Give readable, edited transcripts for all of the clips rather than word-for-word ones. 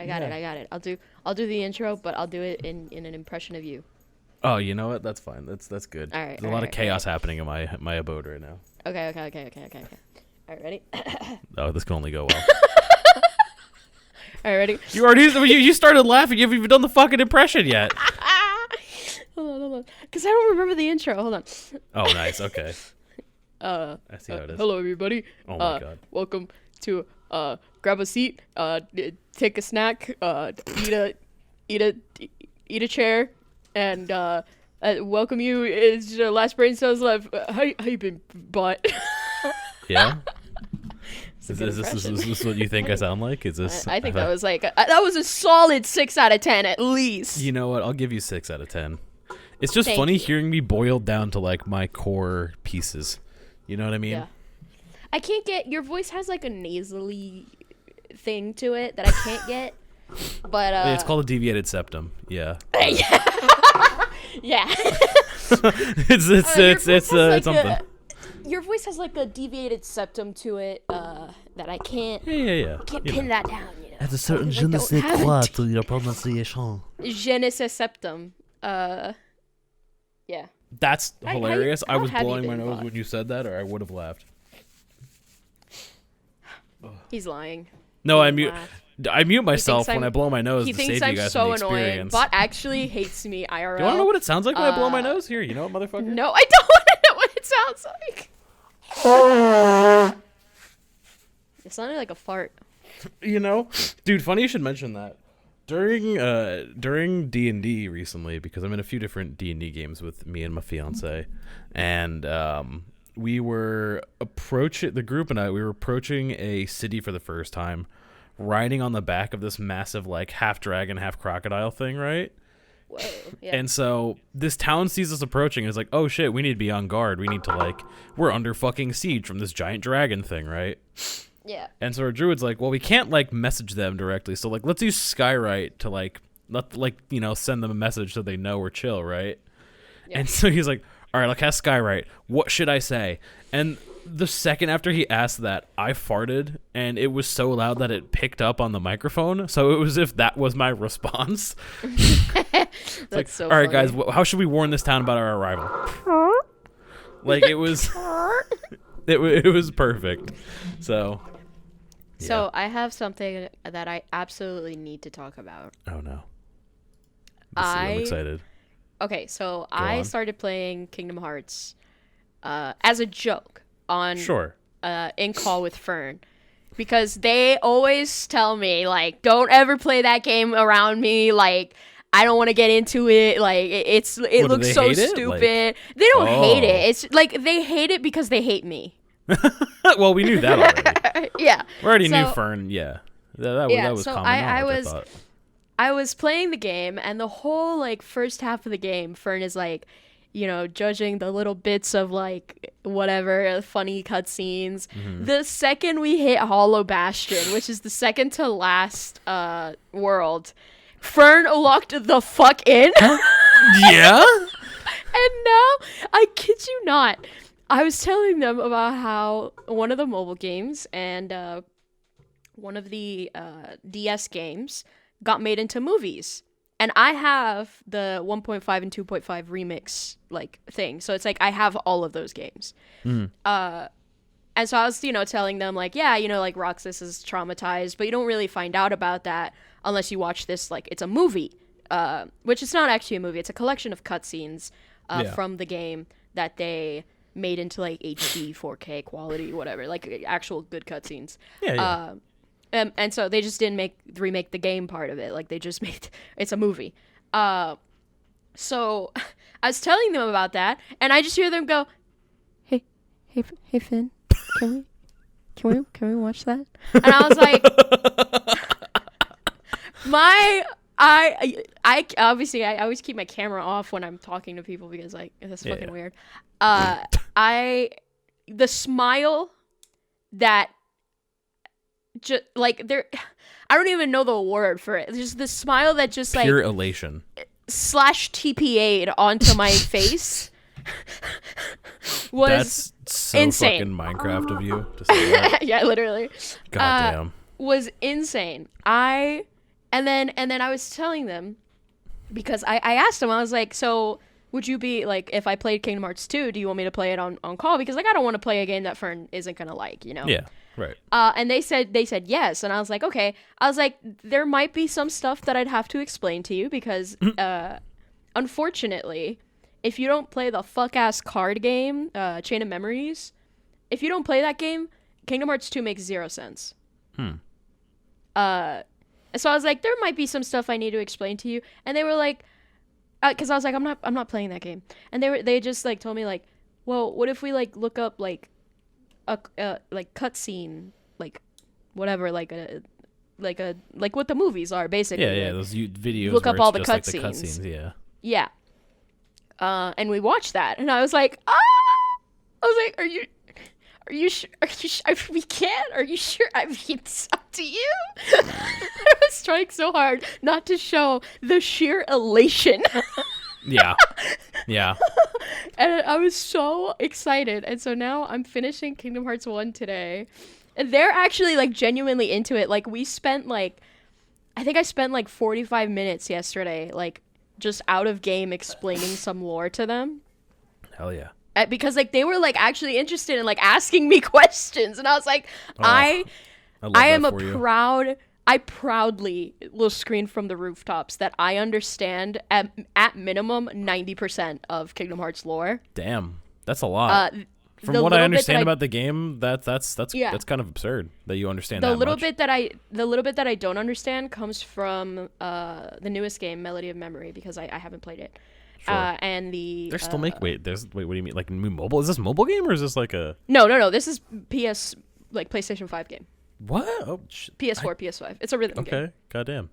I got it. I'll do the intro, but I'll do it in an impression of you. Oh, you know what? That's fine. That's good. All right. There's a lot of chaos happening in my abode right now. Okay. All right, ready? Oh, this can only go well. All right, ready? You started laughing. You haven't even done the fucking impression yet. Hold on. Because I don't remember the intro. Hold on. Oh, nice. Okay. I see how it is. Hello, everybody. Oh my god. Welcome to grab a seat, take a snack, eat a chair, and welcome you. It's your last brain cells left. How you been, bot? Yeah. Is this what you think I sound like? Is this? I think that was a solid 6 out of 10 at least. You know what? I'll give you 6 out of 10. It's just funny hearing me boiled down to like my core pieces. You know what I mean? Yeah. I can't get your voice has like a nasally thing to it that I can't get. But it's called a deviated septum. Yeah. Yeah. it's something. Your voice has like a deviated septum to it that I can't. Yeah. Can't pin that down. You know? At a certain je ne sais quoi to your pronunciation. Je ne sais septum. Yeah. That's hilarious. I was have you blowing my been, nose Bob? when you said that, or I would have laughed. He's lying. No, I mute myself when I blow my nose He to thinks save you I'm guys so from the annoying. experience. Bot actually hates me IRL. Do you want to know what it sounds like when I blow my nose? Here, you know what, motherfucker? No, I don't want to know what it sounds like. It sounded like a fart. You know, dude, funny you should mention that. During D&D recently, because I'm in a few different D&D games with me and my fiance, and we were approaching a city for the first time, riding on the back of this massive like half dragon, half crocodile thing, right? Whoa. Yeah. And so this town sees us approaching and is like, oh shit, we need to be on guard. We need to we're under fucking siege from this giant dragon thing, right? Yeah. And so our druid's like, well, we can't message them directly, so let's use Skywrite to send them a message so they know we're chill, right? Yeah. And so he's like, all right, I'll cast Skywrite. What should I say? And the second after he asked that, I farted, and it was so loud that it picked up on the microphone. So it was as if that was my response. That's so all right, funny. guys, how should we warn this town about our arrival? It was, it was perfect. So. Yeah. So I have something that I absolutely need to talk about. Oh no. I'm excited. Okay, so I started playing Kingdom Hearts as a joke on in call with Fern, because they always tell me don't ever play that game around me, I don't want to get into it, it looks so stupid. They don't hate it. It's they hate it because they hate me. Well, we knew that already. Yeah. We already knew Fern, yeah. That was so common knowledge, I was playing the game, and the whole first half of the game, Fern is judging the little bits of whatever funny cutscenes. Mm-hmm. The second we hit Hollow Bastion, which is the second to last world, Fern locked the fuck in. Yeah? And now, I kid you not, I was telling them about how one of the mobile games and one of the DS games got made into movies. And I have the 1.5 and 2.5 remix thing. So it's I have all of those games. Mm. And so I was, telling them Roxas is traumatized, but you don't really find out about that unless you watch this, it's a movie, which is not actually a movie. It's a collection of cutscenes from the game that they made into HD 4K quality, whatever, actual good cutscenes. Yeah. And so they just didn't remake the game part of it. They just made it's a movie. So I was telling them about that, and I just hear them go, "Hey, Finn, can we watch that?" And I was like, I obviously I always keep my camera off when I'm talking to people because that's fucking weird. The smile that just there, I don't even know the word for it. Just the smile that just pure elation /TPA'd onto my face was that's so insane. Fucking Minecraft of you to say that. Yeah, literally. Goddamn. Was insane. I then I was telling them, because I asked them, I was like, so would you be like, if I played Kingdom Hearts 2, do you want me to play it on call? Because like I don't want to play a game that Fern isn't gonna like, you know? Yeah, right. And they said yes, and I was like, okay. I was like, there might be some stuff that I'd have to explain to you because unfortunately, if you don't play the fuck ass card game, Chain of Memories, if you don't play that game, Kingdom Hearts 2 makes 0 sense. So I was like, there might be some stuff I need to explain to you, and they were like, because I was like, I'm not playing that game, and they just like told me like, well, what if we like look up like a like cutscene, like whatever, like what the movies are basically. Yeah, those videos. Look where up it's all the just, like, cutscenes. Yeah. And we watched that, and I was like, I was like, are you sure? We can't. Are you sure? I mean, it's up to you. I was trying so hard not to show the sheer elation. Yeah. And I was so excited. And so now I'm finishing Kingdom Hearts 1 today. And they're actually like genuinely into it. Like we spent like, I think I spent like 45 minutes yesterday, like just out of game explaining some lore to them. Hell yeah. Because like they were like actually interested in like asking me questions, and I was like, I am I proudly will scream from the rooftops that I understand at minimum 90% of Kingdom Hearts lore. Damn, that's a lot. From what I understand about the game, that's kind of absurd that you understand the little bit that I don't understand comes from the newest game, Melody of Memory, because I haven't played it. Sure. And they're still wait, what do you mean? Like new mobile? Is this mobile game or is this like a? No. This is PlayStation 5 game. What? Oh, PS4, PS5. It's a rhythm game. Okay. Goddamn.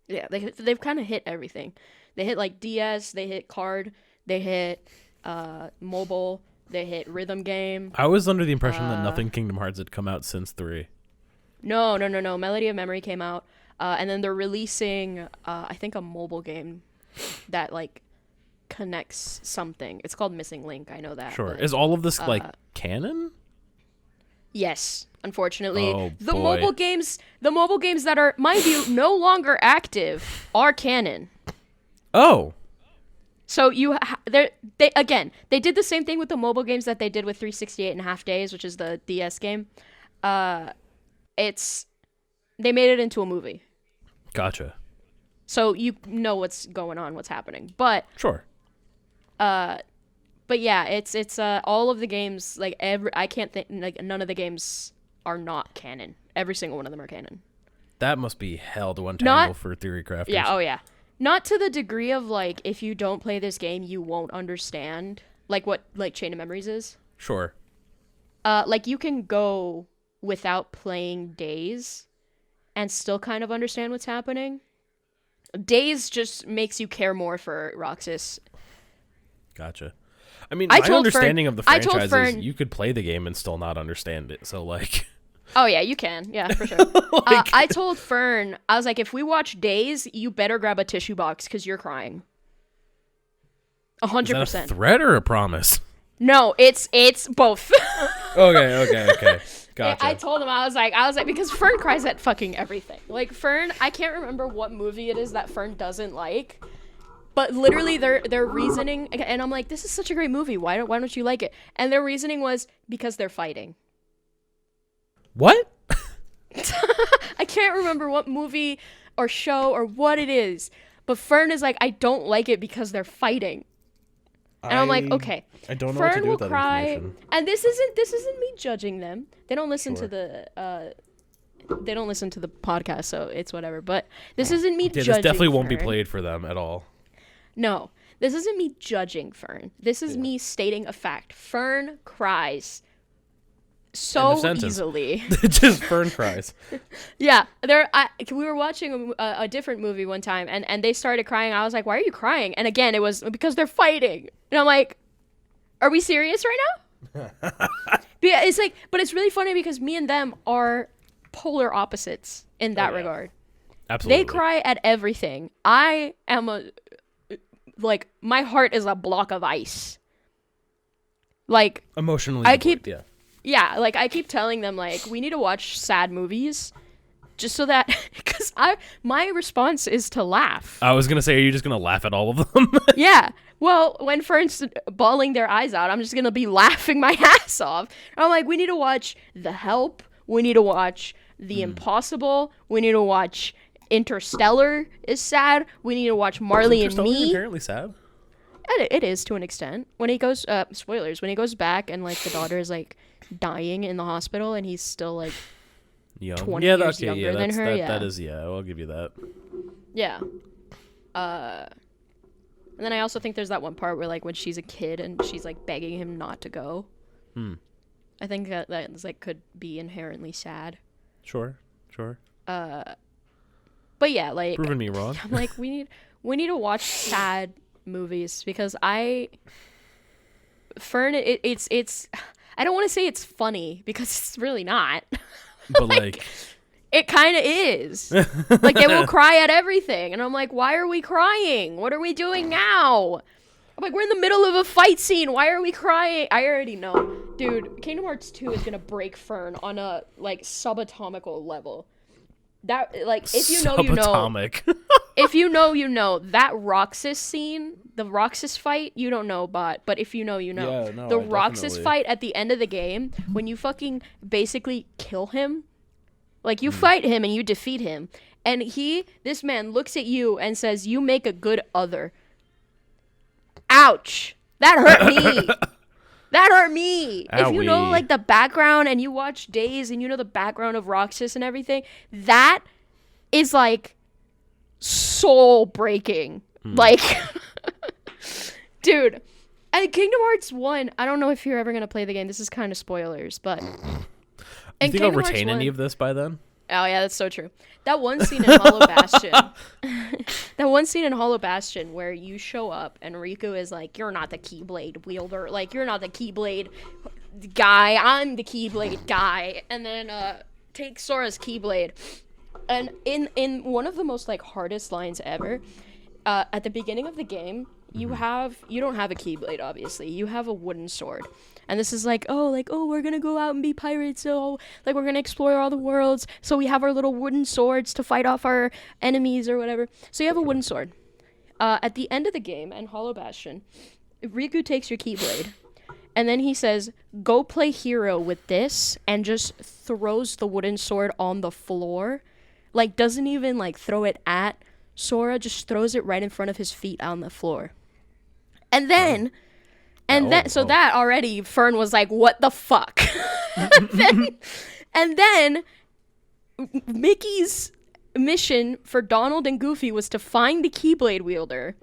Yeah, they've kind of hit everything. They hit like DS, they hit card, they hit mobile, they hit rhythm game. I was under the impression that nothing Kingdom Hearts had come out since 3. No. Melody of Memory came out, and then they're releasing I think a mobile game that like connects something. It's called Missing Link. I know that. Sure. Is all of this like canon? Yes. Unfortunately, oh, the boy. mobile games that are, mind you, no longer active are canon. Oh. So they did the same thing with the mobile games that they did with 368 and a half days, which is the DS game. They made it into a movie. Gotcha. So you know what's going on, what's happening. But sure. But yeah, it's all of the games, like I can't think, like none of the games are not canon. Every single one of them are canon. That must be hell to untangle for theory crafters. Yeah, oh yeah. Not to the degree of like if you don't play this game you won't understand like what like Chain of Memories is. Sure. Like you can go without playing Days and still kind of understand what's happening. Days just makes you care more for Roxas. Gotcha. I mean, my understanding of the franchise is you could play the game and still not understand it. So, like... Oh, yeah, you can. Yeah, for sure. I told Fern, I was like, if we watch Days, you better grab a tissue box because you're crying. 100%. Is that a threat or a promise? No, it's both. Okay. Gotcha. I told him, I was like, because Fern cries at fucking everything. Like, Fern, I can't remember what movie it is that Fern doesn't like. But literally, their reasoning, and I'm like, this is such a great movie. Why don't you like it? And their reasoning was because they're fighting. What? I can't remember what movie or show or what it is. But Fern is like, I don't like it because they're fighting. And I'm like, okay. I don't know Fern what to do with will that cry, information. and this isn't me judging them. They don't listen to the they don't listen to the podcast, so it's whatever. But this isn't me judging. This definitely won't be Fern. played for them at all. No, this isn't me judging Fern. This is me stating a fact. Fern cries so easily. Just Fern cries. Yeah, we were watching a different movie one time, and they started crying. I was like, "Why are you crying?" And again, it was because they're fighting. And I'm like, "Are we serious right now?" It's like, but it's really funny because me and them are polar opposites in that regard. Absolutely, they cry at everything. I am my heart is a block of ice. Like emotionally, I keep telling them like we need to watch sad movies just so that because my response is to laugh. I was gonna say, are you just gonna laugh at all of them? Yeah. Well, when Fern's bawling their eyes out, I'm just gonna be laughing my ass off. I'm like, we need to watch The Help. We need to watch The Impossible. We need to watch Interstellar is sad. We need to watch Marley and Me. Apparently sad. It is to an extent. When he goes, spoilers. When he goes back and like the daughter is like dying in the hospital and he's still like Young. 20 years younger than her. That is, I'll give you that. Yeah. And then I also think there's that one part where like when she's a kid and she's like begging him not to go. I think that like could be inherently sad. Sure. But yeah, like Proving me wrong. I'm like we need to watch sad movies because Fern it's I don't want to say it's funny because it's really not. But like it kind of is. Like they will cry at everything and I'm like, why are we crying? What are we doing now? I'm like, we're in the middle of a fight scene. Why are we crying? I already know. Dude, Kingdom Hearts 2 is going to break Fern on a like subatomical level. That like if you know you know. Subatomic. If you know you know. That Roxas scene, the Roxas fight, you don't know but if you know you know. Yeah, no, the I Roxas definitely. fight at the end of the game when you fucking basically kill him. Like you fight him and you defeat him and this man looks at you and says you make a good other. Ouch. That hurt me. That hurt me. If you know like the background and you watch Days and you know the background of Roxas and everything, that is like soul breaking. Like dude. And Kingdom Hearts 1, I don't know if you're ever going to play the game. This is kind of spoilers, but You think I'll retain any of this by then? Oh yeah, that's so true. That one scene in Hollow Bastion. That one scene in Hollow Bastion where you show up and Riku is like, "You're not the Keyblade wielder. Like you're not the Keyblade guy. I'm the Keyblade guy." And then take Sora's Keyblade. And in one of the most like hardest lines ever, at the beginning of the game, you don't have a Keyblade obviously. You have a wooden sword. And this is like, we're going to go out and be pirates. So, like, we're going to explore all the worlds. So we have our little wooden swords to fight off our enemies or whatever. So you have a wooden sword. At the end of the game, in Hollow Bastion, Riku takes your Keyblade. And then he says, go play hero with this. And just throws the wooden sword on the floor. Like, doesn't even, like, throw it at Sora. Just throws it right in front of his feet on the floor. And then... that already, Fern was like, what the fuck? and then Mickey's mission for Donald and Goofy was to find the Keyblade wielder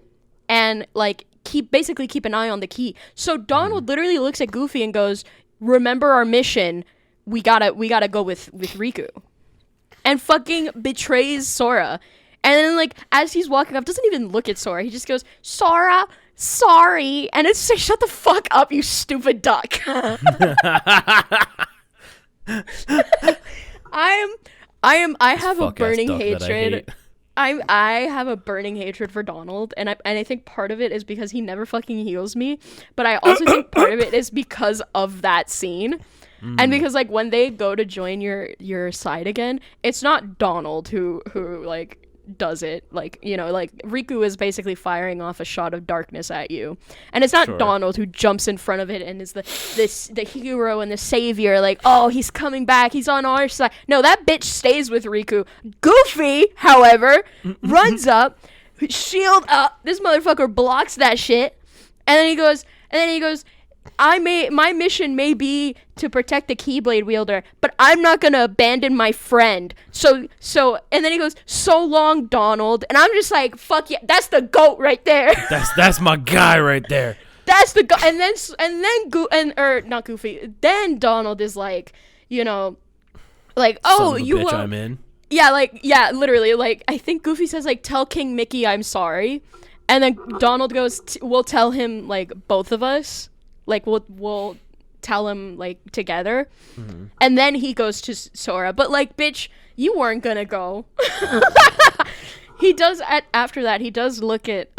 and, like, keep an eye on the key. So Donald literally looks at Goofy and goes, remember our mission, we gotta go with Riku. And fucking betrays Sora. And then, like, as he's walking up, doesn't even look at Sora. He just goes, Sora, sorry. And it's like, shut the fuck up, you stupid duck. I have a burning hatred. I have a burning hatred for Donald, and I think part of it is because he never fucking heals me, but I also think part of it is because of that scene. And because, like, when they go to join your side again, it's not Donald who like does it, like, you know, like Riku is basically firing off a shot of darkness at you, and it's not Donald who jumps in front of it and is the hero and the savior, like, oh, he's coming back, he's on our side. No, that bitch stays with Riku. Goofy, however, runs up, shield up, this motherfucker blocks that shit, and then he goes my mission may be to protect the Keyblade wielder, but I'm not gonna abandon my friend. So, and then he goes, so long, Donald. And I'm just like, fuck yeah, that's the GOAT right there. That's my guy right there. That's the GOAT. Not Goofy. Then Donald is like, you know, like, oh, you bitch, I'm in. Yeah, like, yeah, literally, like, I think Goofy says, like, tell King Mickey I'm sorry. And then Donald goes, we'll tell him, like, both of us. Like, we'll tell him, like, together. Mm-hmm. And then he goes to Sora. But, like, bitch, you weren't gonna go. He does, after that, he does look at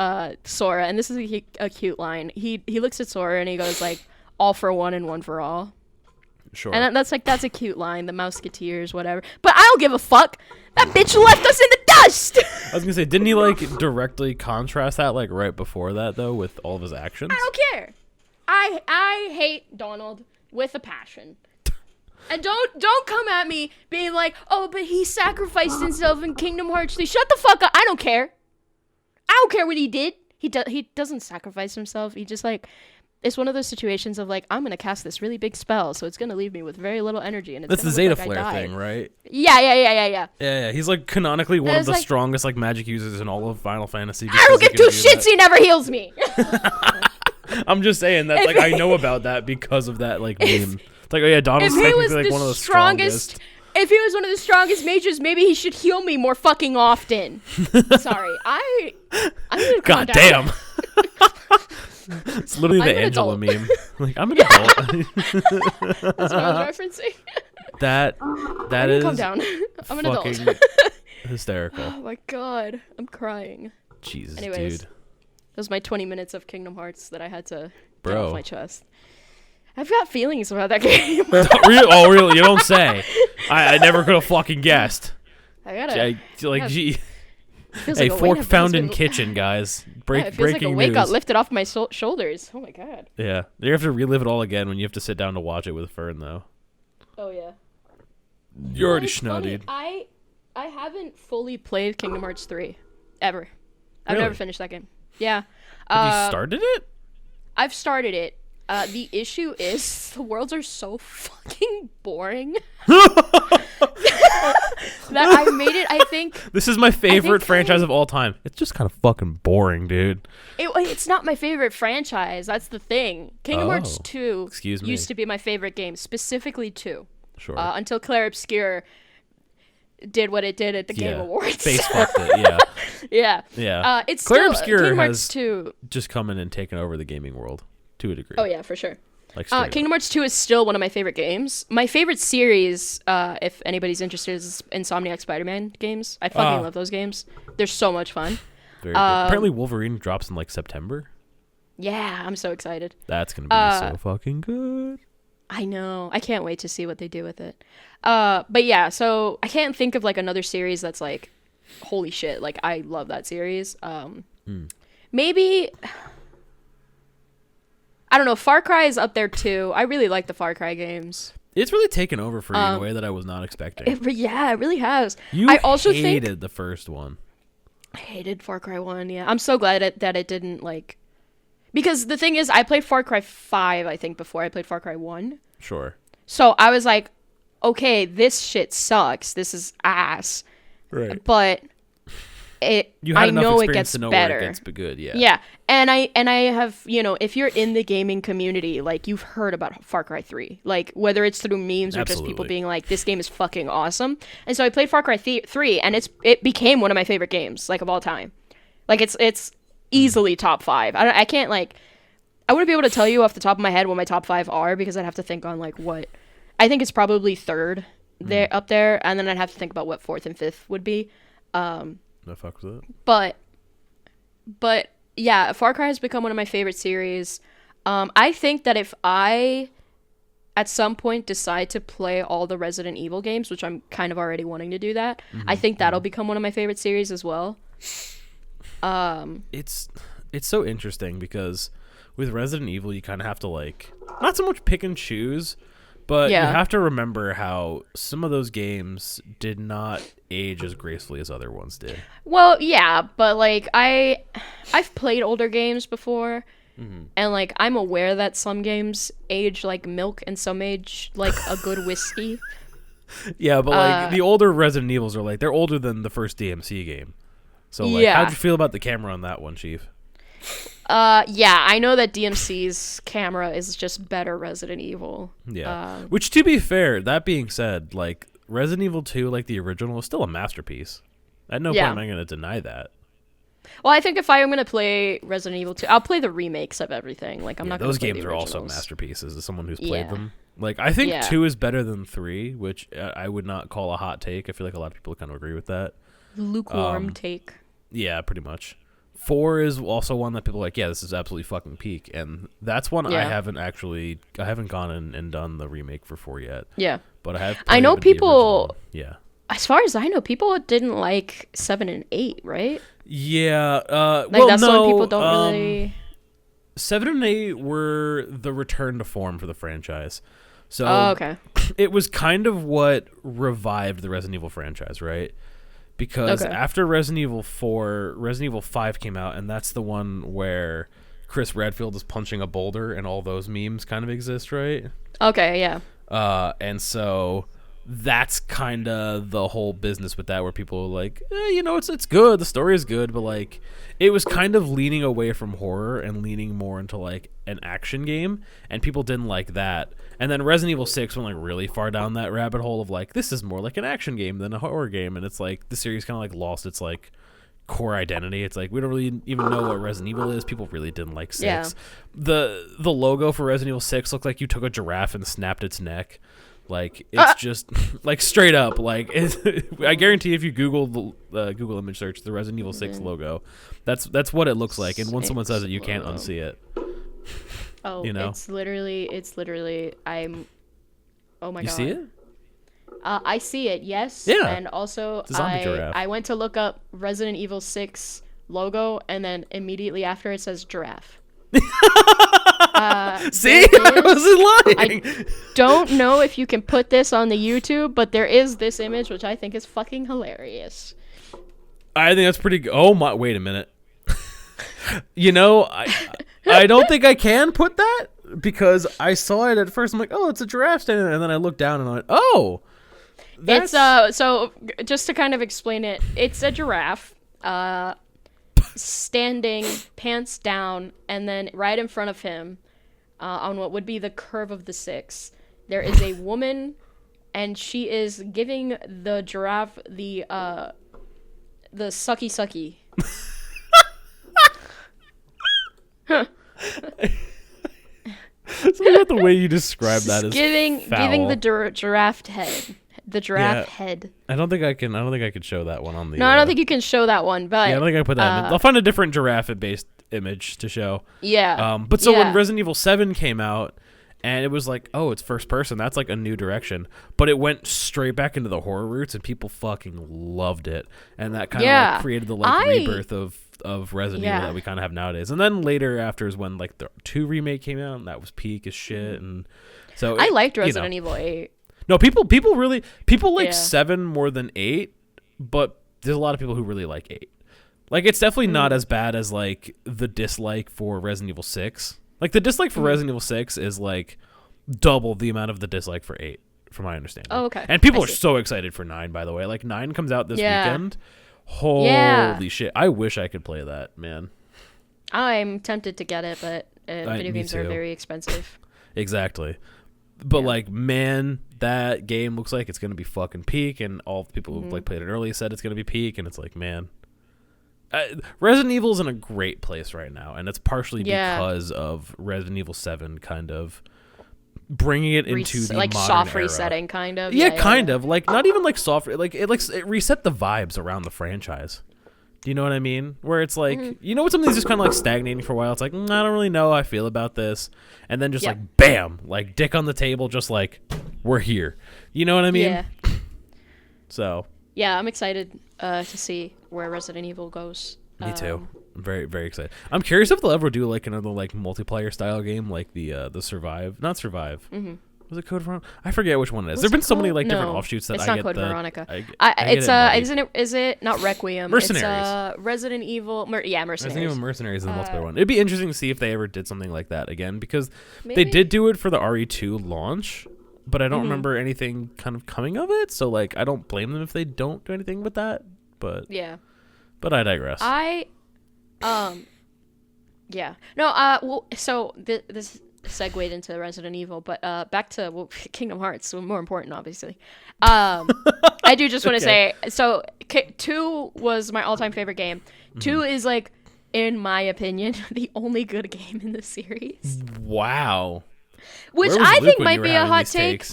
Sora. And this is a cute line. He looks at Sora and he goes, like, all for one and one for all. Sure. And that's a cute line, the Mouseketeers, whatever. But I don't give a fuck. That bitch left us in the dust. I was gonna say, didn't he like directly contrast that like right before that though with all of his actions? I don't care. I hate Donald with a passion. And don't come at me being like, oh, but he sacrificed himself in Kingdom Hearts 3. Shut the fuck up. I don't care. I don't care what he did. He doesn't sacrifice himself. He just like, it's one of those situations of like, I'm gonna cast this really big spell, so it's gonna leave me with very little energy, and it's that's the gonna Zeta look like Flare I died. thing, right? Yeah. Yeah. He's like canonically one of the like, strongest like magic users in all of Final Fantasy. I don't give two shits. He never heals me. I'm just saying that like I know about that because of that like meme. It's like, oh yeah, Donald's technically like one of the strongest. If he was one of the strongest mages, maybe he should heal me more fucking often. Sorry, I'm gonna calm God down. damn. It's literally I'm the an Angela adult. meme. Like, I'm an adult. That's what I was referencing. that I'm is calm down. I'm an adult. fucking hysterical. Oh my god, I'm crying. Jesus, Anyways, dude. that was my 20 minutes of Kingdom Hearts that I had to get Bro. off my chest. I've got feelings about that game. Oh, really? You don't say. I never could have fucking guessed. I gotta. Like, gee. Feels Hey, like a fork weight found has in been- kitchen, guys. Yeah, it feels Breaking like a weight news. got lifted off my shoulders. Oh my god. Yeah, you have to relive it all again when you have to sit down to watch it with Fern, though. Oh yeah. You're already It's snow, funny, dude. I haven't fully played Kingdom Hearts 3 ever. I've Really? never finished that game. Yeah. Have you started it? I've started it. The issue is the worlds are so fucking boring that I made it. I think This is my favorite think franchise of all time. It's just kind of fucking boring, dude. it's not my favorite franchise. That's the thing. Kingdom Hearts Oh. 2 Excuse me. used to be my favorite game, specifically 2. Sure. Until Claire Obscure did what it did at the Game Awards. Face fucked it, yeah. Yeah. Yeah. It's Claire still, Obscure Kingdom Hearts has 2. just come in and taken over the gaming world to a degree. Oh yeah, for sure. Like straight up. Kingdom Hearts 2 is still one of my favorite games. My favorite series, if anybody's interested, is Insomniac Spider-Man games. I fucking love those games. They're so much fun. Very good. Apparently Wolverine drops in like September. Yeah, I'm so excited. That's gonna be so fucking good. I know. I can't wait to see what they do with it. But yeah, so I can't think of like another series that's like, holy shit, like I love that series. Maybe, I don't know, Far Cry is up there too. I really like the Far Cry games. It's really taken over for you in a way that I was not expecting. It really has. You I also hated the first one. I hated Far Cry 1, yeah. I'm so glad that it didn't like, because the thing is, I played Far Cry 5, I think, before I played Far Cry 1. Sure. So I was like, okay, this shit sucks. This is ass. Right. But You had I enough know it experience gets to know better. where it gets good, yeah. Yeah. And I have, if you're in the gaming community, like you've heard about Far Cry 3, like whether it's through memes or just people Absolutely. being like, this game is fucking awesome. And so I played Far Cry 3 and it became one of my favorite games, like of all time. Like it's easily top 5. I can't like, I wouldn't be able to tell you off the top of my head what my top 5 are because I'd have to think on like what, I think it's probably third there up there. And then I'd have to think about what 4th and 5th would be. No fuck with it. But yeah, Far Cry has become one of my favorite series. I think that if I at some point decide to play all the Resident Evil games, which I'm kind of already wanting to do that, I think that'll become one of my favorite series as well. It's so interesting because with Resident Evil you kind of have to like not so much pick and choose, but you have to remember how some of those games did not age as gracefully as other ones did. Well, yeah, but like I've played older games before, and like I'm aware that some games age like milk and some age like a good whiskey. Yeah, but like the older Resident Evils are like they're older than the first DMC game. So like how'd you feel about the camera on that one, Chief? Yeah, I know that DMC's camera is just better Resident Evil. Yeah. Which, to be fair, that being said, like Resident Evil 2, like the original, is still a masterpiece. At no point am I going to deny that. Well, I think if I am going to play Resident Evil 2, I'll play the remakes of everything. Like I'm not going those to play games the are also originals. masterpieces as someone who's played them. Like I think 2 is better than 3, which I would not call a hot take. I feel like a lot of people kind of agree with that. Lukewarm take. Yeah, pretty much. 4 is also one that people are like, yeah, this is absolutely fucking peak, and that's one I haven't gone and done the remake for 4 yet. Yeah, but I have. I know played the people. original. Yeah. As far as I know, people didn't like 7 and 8, right? Yeah. Like well, that's no. one people don't really. 7 and 8 were the return to form for the franchise. So okay. It was kind of what revived the Resident Evil franchise, right? Because after Resident Evil 4, Resident Evil 5 came out, and that's the one where Chris Redfield is punching a boulder, and all those memes kind of exist, right? Okay, yeah. And so that's kind of the whole business with that, where people are like, it's good, the story is good, but like it was kind of leaning away from horror and leaning more into like an action game, and people didn't like that. And then Resident Evil 6 went like really far down that rabbit hole of like, this is more like an action game than a horror game, and it's like the series kind of like lost its like core identity. It's like we don't really even know what Resident Evil is. People really didn't like 6. Yeah. The logo for Resident Evil 6 looked like you took a giraffe and snapped its neck. Like it's just like straight up like I guarantee if you Google the Google image search the Resident Evil 6 logo, that's what it looks like, and when someone says it, you can't unsee it. Oh, it's literally I'm. Oh my god! You see it? I see it. Yes. Yeah. And also, giraffe. I went to look up Resident Evil 6 logo, and then immediately after it says giraffe. See, I wasn't lying. I don't know if you can put this on the YouTube, but there is this image which I think is fucking hilarious. I think that's pretty good. Oh my! Wait a minute. I don't think I can put that because I saw it at first. I'm like, oh, it's a giraffe standing there, and then I looked down and I went, oh. It's so just to kind of explain it, it's a giraffe standing pants down, and then right in front of him on what would be the curve of the 6 there is a woman, and she is giving the giraffe the sucky sucky. Something about the way you describe that is giving the giraffe head. I don't think I could show that one on the. No, I don't think you can show that one. But yeah, I don't think I put that. I'll find a different giraffe-based image to show. Yeah. But so when Resident Evil 7 came out, and it was like, oh, it's first person. That's like a new direction. But it went straight back into the horror roots, and people fucking loved it. And that kind of like created the rebirth of Resident Evil that we kind of have nowadays. And then later after is when like the 2 remake came out, and that was peak as shit. And so I liked Resident Evil 8. No, people like 7 more than 8, but there's a lot of people who really like 8. Like it's definitely not as bad as like the dislike for Resident Evil 6. Like the dislike for Resident Evil 6 is like double the amount of the dislike for 8, from my understanding. Oh, okay. And people are so excited for 9, by the way. Like 9 comes out this weekend. Holy shit. I wish I could play that, man. I'm tempted to get it, but video games are very expensive. Exactly. But like, man, that game looks like it's going to be fucking peak, and all the people who like played it early said it's going to be peak, and it's like, man. Resident Evil's in a great place right now, and it's partially because of Resident Evil 7 kind of bringing it into the like modern soft era. resetting kind of. Yeah, kind of. Like not even like soft, like it reset the vibes around the franchise. Do you know what I mean? Where it's like, when something's just kind of like stagnating for a while, it's like, I don't really know how I feel about this. And then just like, bam, like dick on the table, just like, we're here. You know what I mean? Yeah. So. Yeah, I'm excited to see where Resident Evil goes. Me too. I'm very, very excited. I'm curious if they'll ever do like another like multiplayer style game, like the Survive. Not Survive. Was it Code Veronica? I forget which one it is. There've been so many like different offshoots that it's I not get. Code Veronica. Is it not Requiem? Mercenaries. It's Resident Evil. Mercenaries. Resident Evil Mercenaries is the multiplayer one. It'd be interesting to see if they ever did something like that again, because they did do it for the RE2 launch, but I don't remember anything kind of coming of it. So like, I don't blame them if they don't do anything with that. But but I digress. Yeah. No. Well, so this segued into Resident Evil, but back to Kingdom Hearts. More important, obviously. I do just want to say, so 2 was my all-time favorite game. 2 is like, in my opinion, the only good game in the series. Wow. Which I think might be a hot take.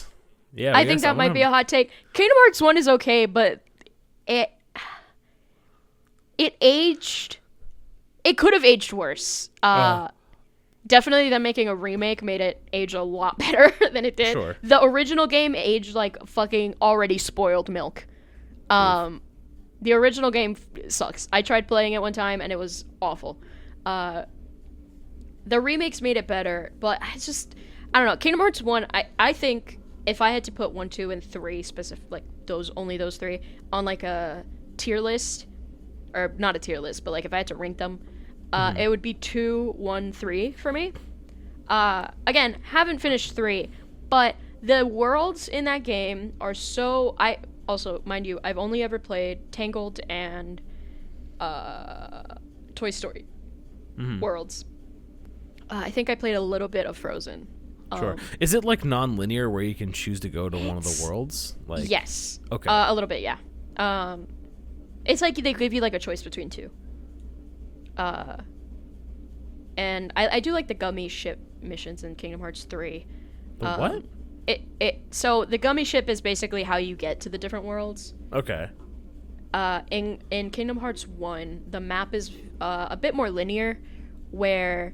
Yeah, I think that might be a hot take. Kingdom Hearts 1 is okay, but it aged it could have aged worse. Definitely them making a remake made it age a lot better than it did. Sure. The original game aged like fucking already spoiled milk. The original game sucks. I tried playing it one time and it was awful. The remakes made it better, but I don't know. Kingdom Hearts 1, I think if I had to put 1, 2, and 3 specific, like only those 3 on like a tier list, or not a tier list, but like if I had to rank them, it would be 2, 1, 3 for me. Again, haven't finished 3, but the worlds in that game are so... Also, mind you, I've only ever played Tangled and Toy Story worlds. I think I played a little bit of Frozen. Sure. Is it like non-linear where you can choose to go to one of the worlds? Like, yes. Okay. A little bit, yeah. It's like they give you like a choice between 2. And I do like the gummy ship missions in Kingdom Hearts 3. The what? So the gummy ship is basically how you get to the different worlds. Okay. In Kingdom Hearts 1, the map is a bit more linear, where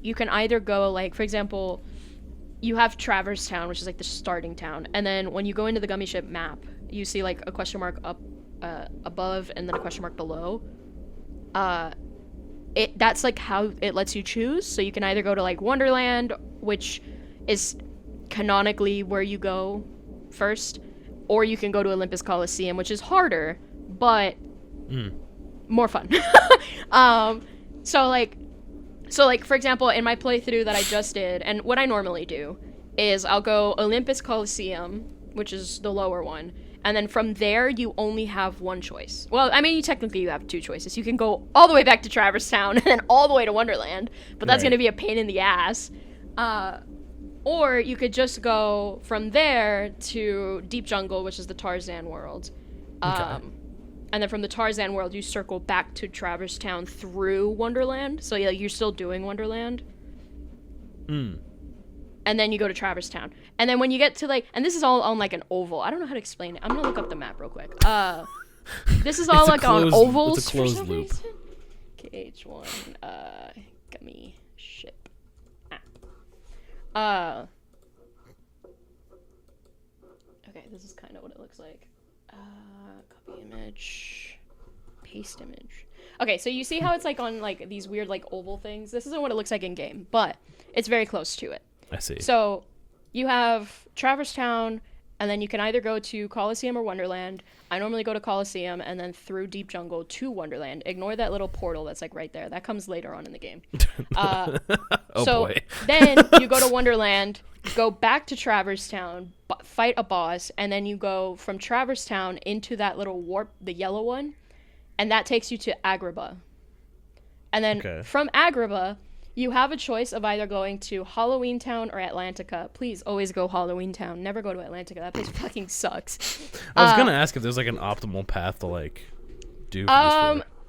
you can either go, like, for example, you have Traverse Town, which is like the starting town, and then when you go into the gummy ship map, you see like a question mark up above and then a question mark below. That's like how it lets you choose. So you can either go to like Wonderland, which is canonically where you go first, or you can go to Olympus Coliseum, which is harder but more fun. So like for example, in my playthrough that I just did, and what I normally do is I'll go Olympus Coliseum, which is the lower one, and then from there you only have one choice. Well, I mean, you have 2 choices. You can go all the way back to Traverse Town and then all the way to Wonderland, but that's going to be a pain in the ass. Or you could just go from there to Deep Jungle, which is the Tarzan world. Okay. And then from the Tarzan world, you circle back to Traverse Town through Wonderland. So yeah, you're still doing Wonderland. And then you go to Traverse Town. And then when you get to like, and this is all on like an oval. I don't know how to explain it. I'm gonna look up the map real quick. This is all like on ovals. It's a closed loop. KH1 gummy ship. Okay, this is kind of what it looks like. Copy image, paste image. Okay, so you see how it's like on like these weird like oval things? This isn't what it looks like in game, but it's very close to it. I see. So you have Traverse Town, and then you can either go to Coliseum or Wonderland. I normally go to Coliseum and then through Deep Jungle to Wonderland. Ignore that little portal that's like right there. That comes later on in the game. Boy. Then you go to Wonderland, go back to Traverse Town, fight a boss, and then you go from Traverse Town into that little warp, the yellow one, and that takes you to Agrabah. And then from Agrabah, you have a choice of either going to Halloween Town or Atlantica. Please always go Halloween Town. Never go to Atlantica. That place fucking sucks. I was gonna ask if there's like an optimal path to like do.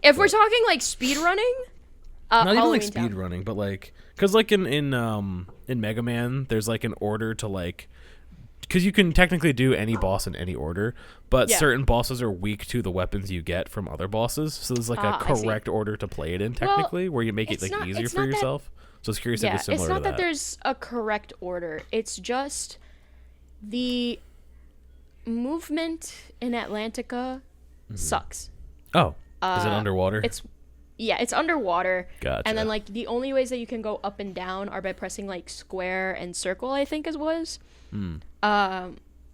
If we're talking like speed running, not even Halloween like Town. speed running, but like, cause like in Mega Man, there's like an order to like, cause you can technically do any boss in any order, but certain bosses are weak to the weapons you get from other bosses. So there's like a correct order to play it in, technically, where you make it like easier for yourself. So I was curious if it's similar to that. It's not that there's a correct order. It's just the movement in Atlantica sucks. Oh, is it underwater? It's underwater. Gotcha. And then like the only ways that you can go up and down are by pressing like square and circle, I think it was.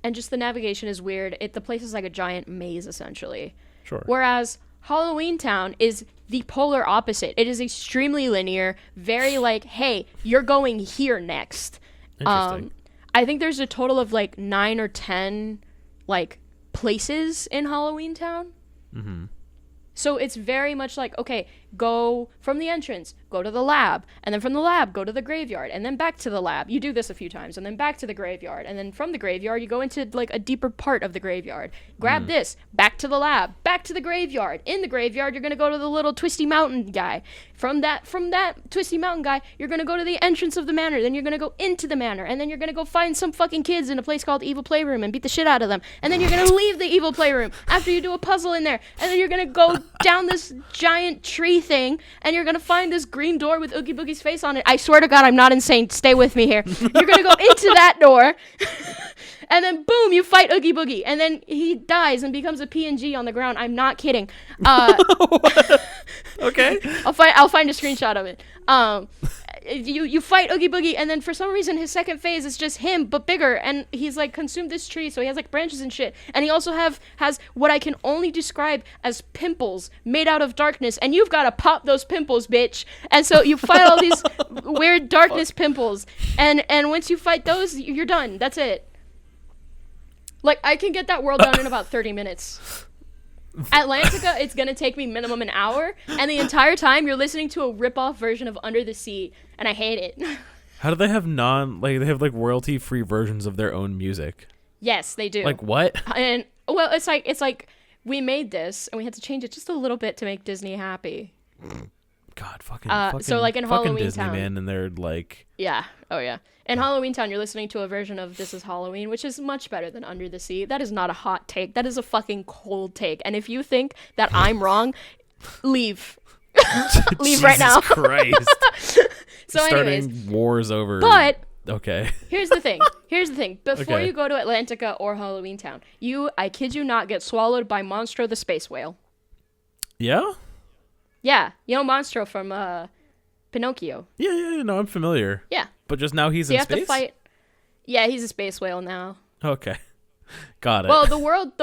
And just the navigation is weird. The place is like a giant maze essentially. Sure. Whereas Halloween Town is the polar opposite. It is extremely linear, very like, hey, you're going here next. Interesting. I think there's a total of like 9 or 10 like places in Halloween Town. So it's very much like, okay, go from the entrance, go to the lab, and then from the lab, go to the graveyard, and then back to the lab. You do this a few times, and then back to the graveyard, and then from the graveyard, you go into like a deeper part of the graveyard. Grab this, back to the lab, back to the graveyard. In the graveyard, you're gonna go to the little twisty mountain guy. From that twisty mountain guy, you're gonna go to the entrance of the manor. Then you're gonna go into the manor, and then you're gonna go find some fucking kids in a place called Evil Playroom and beat the shit out of them. And then you're gonna leave the Evil Playroom after you do a puzzle in there, and then you're gonna go down this giant tree thing, and you're gonna find this green door with Oogie Boogie's face on it. I swear to God, I'm not insane. Stay with me here. You're gonna go into that door, and then boom, you fight Oogie Boogie, and then he dies and becomes a PNG on the ground. I'm not kidding. Okay. I'll find a screenshot of it. You fight Oogie Boogie, and then for some reason his second phase is just him but bigger, and he's like consumed this tree, so he has like branches and shit, and he also has what I can only describe as pimples made out of darkness, and you've got to pop those pimples, bitch. And so you fight all these weird darkness pimples, and once you fight those, you're done. That's it. Like, I can get that world done in about 30 minutes. Atlantica, it's gonna take me minimum an hour, and the entire time you're listening to a rip-off version of Under the Sea, and I hate it. How do they have they have like royalty-free versions of their own music? Yes, they do. Like what? And well, it's like we made this and we had to change it just a little bit to make Disney happy. God, fucking so like in fucking Halloween Disney, Town, man, and they're like, yeah, oh yeah. In Halloween Town, you're listening to a version of This Is Halloween, which is much better than Under the Sea. That is not a hot take. That is a fucking cold take. And if you think that I'm wrong, leave. Leave right now. Jesus Christ. So Starting anyways, wars over. but okay. here's the thing. Before Okay. you go to Atlantica or Halloween Town, I kid you not, get swallowed by Monstro the space whale. Yeah. Yeah, you know Monstro from Pinocchio. Yeah. No, I'm familiar. Yeah. But just now he's So in you have space. to fight. Yeah, he's a space whale now. Okay. Got it. Well, the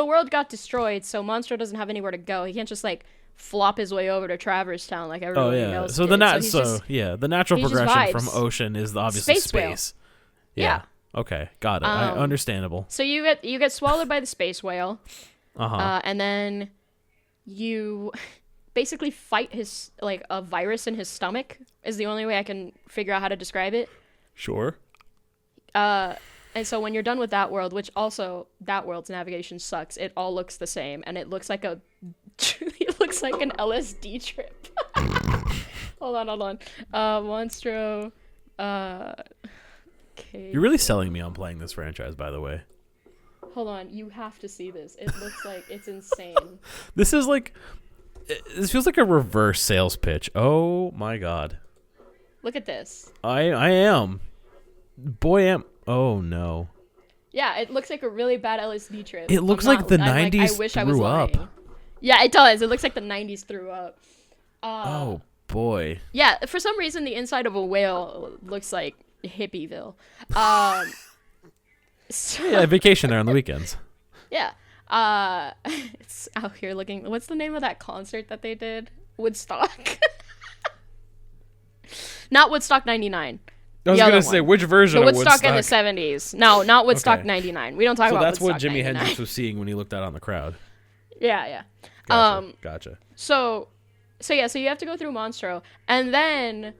world got destroyed, so Monstro doesn't have anywhere to go. He can't just like flop his way over to Traverse Town like everybody else So did. the the natural he just progression from vibes. ocean is obviously Space whale. space. Yeah. Okay. Got it. Understandable. So you get swallowed by the space whale, Uh-huh. and then you basically fight his like a virus in his stomach is the only way I can figure out how to describe it. Sure. And so when you're done with that world, which also that world's navigation sucks, it all looks the same, and it looks like it looks like an LSD trip. hold on. Monstro. Okay. You're really selling me on playing this franchise, by the way. Hold on, you have to see this. It looks like it's insane. This feels like a reverse sales pitch. Oh my god. Look at this. I am. Boy am. Oh no. Yeah, it looks like a really bad LSD trip. It looks like the 90s I wish I was threw up. lying. Yeah, it does. It looks like the 90s threw up. Oh boy. Yeah, for some reason the inside of a whale looks like Hippieville. So, Yeah, vacation there on the weekends. yeah. It's out here looking. What's the name of that concert that they did? Woodstock. Not Woodstock 99. I was The gonna other say one. which version The of Woodstock Woodstock. in the 70s. No, not Woodstock Okay. 99. We don't talk So about that's Woodstock what Jimi 99. Hendrix was seeing when he looked out on the crowd. Yeah. Gotcha. So you have to go through Monstro, and then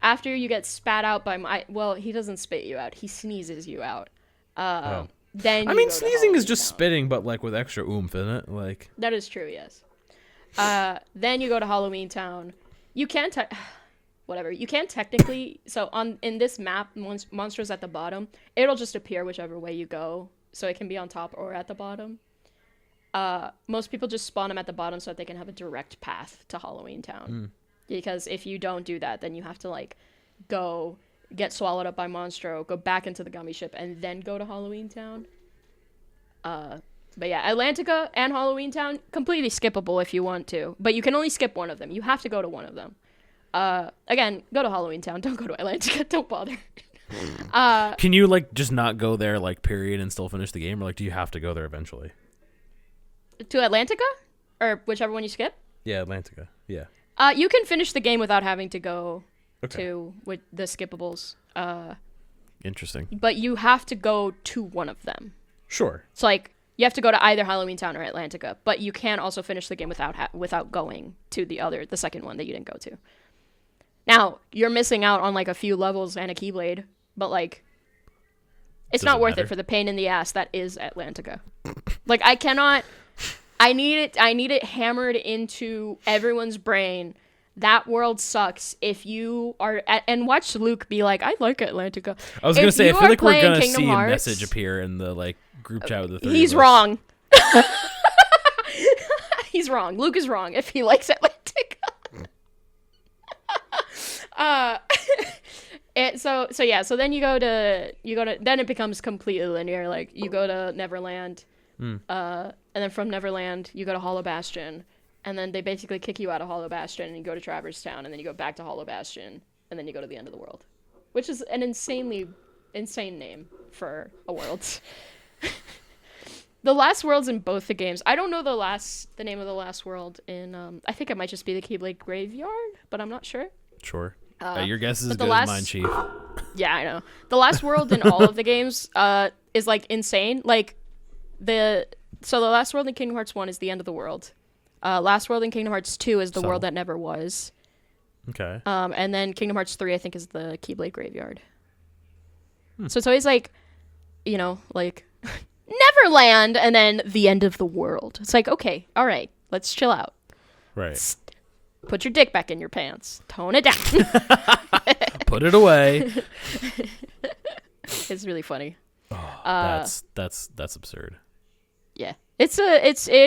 after you get spat out by he doesn't spit you out. He sneezes you out. Then I you mean, go to sneezing is Halloween just Town. spitting, but like with extra oomph, isn't it? Like That is true, yes. Then you go to Halloween Town. You can't whatever. You can't technically in this map, Monstro's at the bottom. It'll just appear whichever way you go, so it can be on top or at the bottom. Most people just spawn them at the bottom so that they can have a direct path to Halloween Town. Because if you don't do that, then you have to like go get swallowed up by Monstro, go back into the gummy ship, and then go to Halloween Town. But yeah, Atlantica and Halloween Town, completely skippable if you want to. But you can only skip one of them. You have to go to one of them. Again, go to Halloween Town. Don't go to Atlantica. Don't bother. can you like just not go there like period and still finish the game, or like do you have to go there eventually? To Atlantica? Or whichever one you skip? Yeah, Atlantica. Yeah. You can finish the game without having to go Okay. with the skippables. Interesting. But you have to go to one of them. Sure. It's like you have to go to either Halloween Town or Atlantica, but you can also finish the game without going to the second one that you didn't go to. Now, you're missing out on like a few levels and a Keyblade, but like it's Doesn't not worth matter. it for the pain in the ass that is Atlantica. Like I need it hammered into everyone's brain. That world sucks. If you are and watch Luke be like, I like Atlantica. I was gonna say, I you feel are like we're playing gonna Kingdom see Hearts, a message appear in the like group chat with the three He's of us. wrong. He's wrong. Luke is wrong if he likes Atlantica. uh, so then you go to then it becomes completely linear. Like you go to Neverland, and then from Neverland you go to Hollow Bastion, and then they basically kick you out of Hollow Bastion and you go to Traverse Town, and then you go back to Hollow Bastion, and then you go to the end of the world, which is an insane name for a world. The last worlds in both the games. I don't know the name of the last world in. I think it might just be the Keyblade Graveyard, but I'm not sure. Sure. Your guess is as but good as mine, Chief. Yeah, I know. The last world in all of the games is like insane. Like the last world in Kingdom Hearts 1 is the end of the world. Last world in Kingdom Hearts 2 is the world that never was. Okay. And then Kingdom Hearts 3 I think is the Keyblade Graveyard. So it's always like, like Neverland and then the end of the world. It's like, okay, all right, let's chill out. Right. Put your dick back in your pants. Tone it down. Put it away. It's really funny. Oh, that's absurd. Yeah. It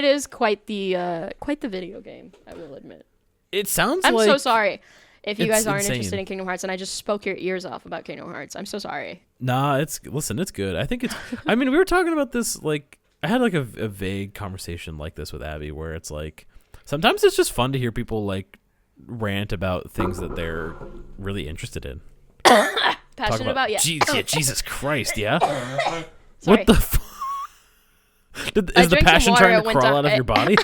is quite the video game, I will admit. It sounds I'm like so sorry if you guys aren't insane. interested in Kingdom Hearts and I just spoke your ears off about Kingdom Hearts. I'm so sorry. Nah, it's good. I think it's I mean, we were talking about this, like I had like a vague conversation like this with Abby where it's like sometimes it's just fun to hear people like rant about things that they're really interested in. Passionate about yeah. Jesus Christ, yeah. Sorry. What the is the passion trying to crawl out of your body?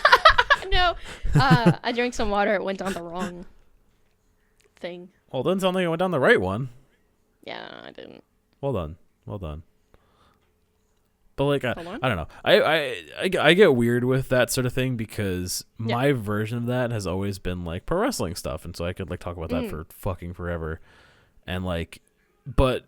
No. I drank some water, it went down the wrong thing. Well, it doesn't sound like it went down the right one. Yeah, I didn't. Well done. But like I don't know. I get weird with that sort of thing because my version of that has always been like pro wrestling stuff, and so I could like talk about that for fucking forever. And like, but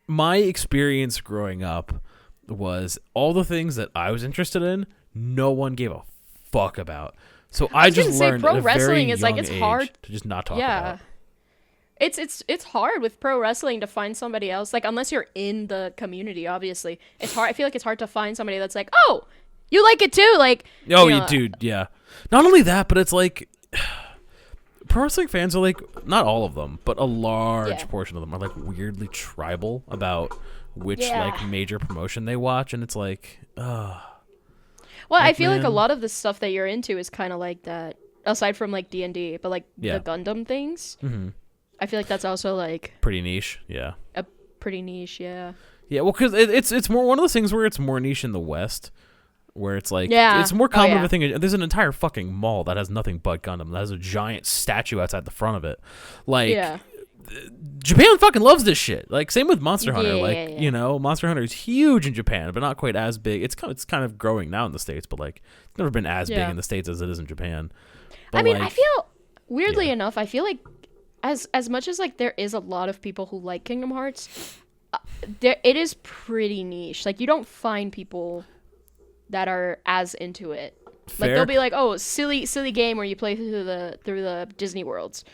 my experience growing up was all the things that I was interested in, no one gave a fuck about. So I just learned pro at a wrestling very is young like it's age hard to just not talk about. It's hard with pro wrestling to find somebody else, like unless you're in the community, obviously. It's hard. I feel like it's hard to find somebody that's like, "Oh, you like it too?" Like, dude, yeah. Not only that, but it's like pro wrestling fans are like, not all of them, but a large portion of them are like weirdly tribal about which like major promotion they watch, and it's like, well, I feel like a lot of the stuff that you're into is kind of like that, aside from like D&D, but like the Gundam things. Mm-hmm. I feel like that's also like pretty niche, yeah. A pretty niche, yeah. Yeah, well, because it's more one of those things where it's more niche in the West, where it's like it's more common of a thing. There's an entire fucking mall that has nothing but Gundam. That has a giant statue outside the front of it. Like, Japan fucking loves this shit. Like, same with Monster Hunter. You know, Monster Hunter is huge in Japan, but not quite as big. It's kind of growing now in the States, but like it's never been as big in the States as it is in Japan. But, I mean, like, I feel weirdly enough, I feel like as much as like there is a lot of people who like Kingdom Hearts, it is pretty niche. Like you don't find people that are as into it. Fair. Like they'll be like, "Oh, silly game where you play through the Disney worlds."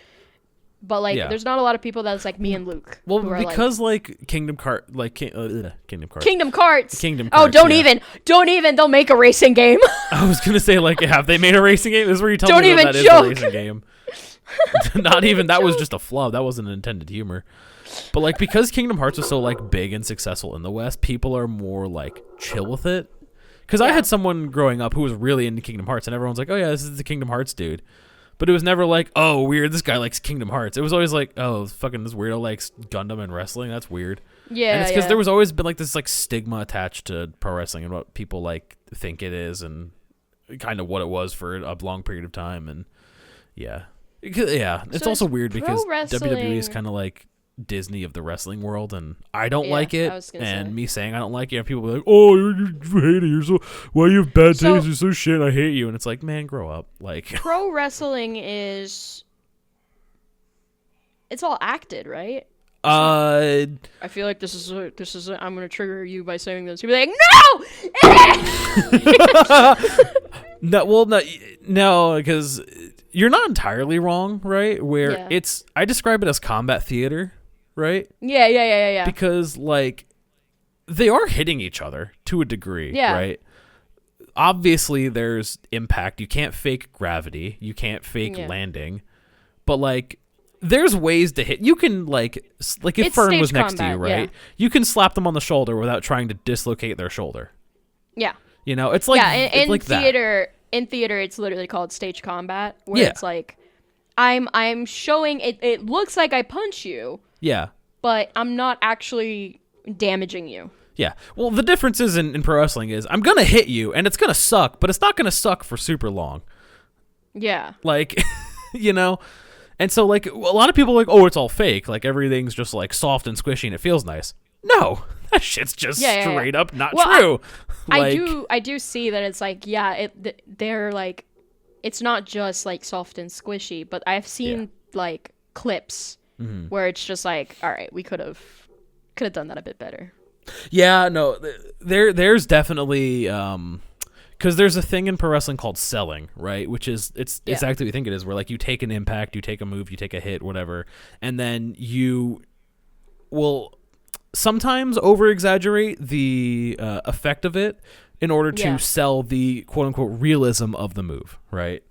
But like there's not a lot of people that's like me and Luke. Well, because like Kingdom Carts. Oh, don't even. They'll make a racing game. I was gonna say, like, have they made a racing game? This is where you tell me that is a racing game. Not even that was just a flub. That wasn't intended humor. But like because Kingdom Hearts is so like big and successful in the West, people are more like chill with it. Because I had someone growing up who was really into Kingdom Hearts, and everyone's like, "Oh yeah, this is the Kingdom Hearts dude." But it was never like, "Oh, weird, this guy likes Kingdom Hearts." It was always like, "Oh, fucking this weirdo likes Gundam and wrestling. That's weird." Yeah, and it's because there was always been like this like stigma attached to pro wrestling and what people like think it is, and kind of what it was for a long period of time, and it's also weird because WWE is kind of like Disney of the wrestling world, and I don't like it. And me saying I don't like it, and people be like, "Oh, you're hating. You're so why you have bad taste. You're so shit. I hate you." And it's like, man, grow up. Like pro wrestling it's all acted, right? I feel like this is I'm gonna trigger you by saying this. You'll be like, no. No, because you're not entirely wrong, right? Where I describe it as combat theater, right? Yeah. Because like they are hitting each other to a degree, right? Obviously, there's impact. You can't fake gravity. You can't fake landing. But like there's ways to hit. You can like if It's Fern was stage next to you, combat, right? You can slap them on the shoulder without trying to dislocate their shoulder. Yeah. You know, it's like in like theater. In theater, it's literally called stage combat, where Yeah. it's like, I'm showing it. It looks like I punch you, Yeah. but I'm not actually damaging you. Yeah. Well, the difference is in pro wrestling is I'm gonna hit you and it's gonna suck, but it's not gonna suck for super long. Yeah. Like, you know. And so, like, a lot of people are like, oh, it's all fake. Like, everything's just, like, soft and squishy and it feels nice. No. That shit's just straight up not true. I do see that it's like, they're, like, it's not just, like, soft and squishy, but I've seen, like, clips where it's just like, all right, we could have done that a bit better. Yeah, no, there's definitely... because there's a thing in pro wrestling called selling, right? Which is it's exactly what you think it is, where like you take an impact, you take a move, you take a hit, whatever, and then you will sometimes over exaggerate the effect of it in order to sell the quote unquote realism of the move, right?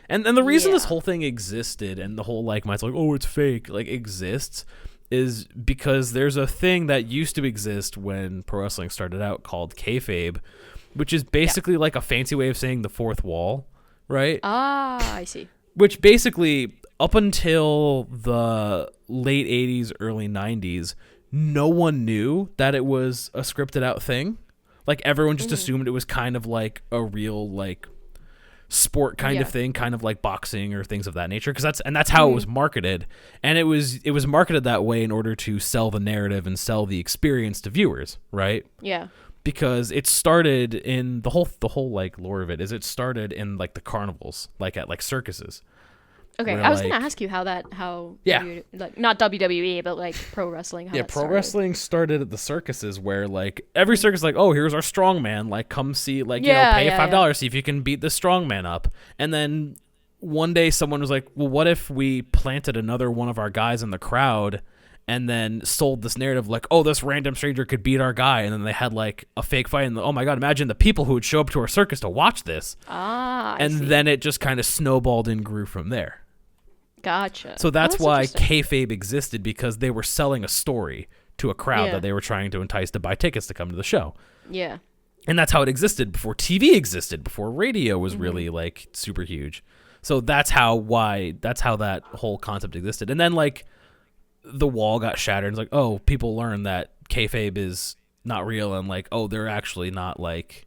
And the reason this whole thing existed and the whole like mind's like, oh, it's fake, like exists is because there's a thing that used to exist when pro wrestling started out called kayfabe, which is basically like a fancy way of saying the fourth wall, right? Ah, I see. Which basically, up until the late 80s, early 90s, no one knew that it was a scripted out thing. Like, everyone just assumed it was kind of like a real, like, sport kind of thing, kind of like boxing or things of that nature. That's how it was marketed. And it was marketed that way in order to sell the narrative and sell the experience to viewers, right? Yeah. Because it started in the whole like lore of it is it started in like the carnivals, like at like circuses. Okay, where, I was like, gonna ask you how like not WWE but like pro wrestling. How pro wrestling started at the circuses where like every circus like, oh, here's our strongman, like come see, like you know, pay $5, see if you can beat the strongman up. And then one day someone was like, well, what if we planted another one of our guys in the crowd and then sold this narrative like, oh, this random stranger could beat our guy, and then they had like a fake fight, and oh my god, imagine the people who would show up to our circus to watch this. I see. Then it just kind of snowballed and grew from there. Gotcha. So that's why kayfabe existed, because they were selling a story to a crowd that they were trying to entice to buy tickets to come to the show. Yeah. And that's how it existed before TV existed, before radio was really like super huge. So that's how that whole concept existed. And then like the wall got shattered. It's like, oh, people learned that kayfabe is not real, and like, oh, they're actually not like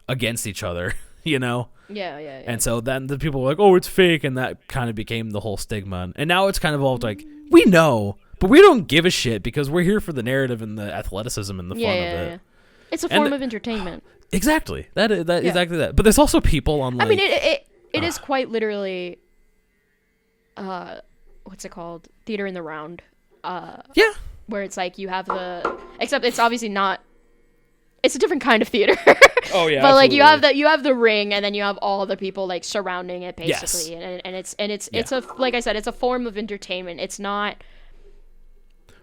against each other, you know? Yeah. And so then the people were like, oh, it's fake, and that kind of became the whole stigma. And now it's kind of evolved like, we know, but we don't give a shit because we're here for the narrative and the athleticism and the fun of it. Yeah. It's a form of entertainment. Exactly. Exactly that. But there's also people on like, I mean, it is quite literally what's it called? Theater in the round. Where it's like you have except it's obviously not, it's a different kind of theater. Oh yeah. But absolutely. like you have the ring, and then you have all the people like surrounding it basically. Yes. and it's a, like I said, it's a form of entertainment. It's not,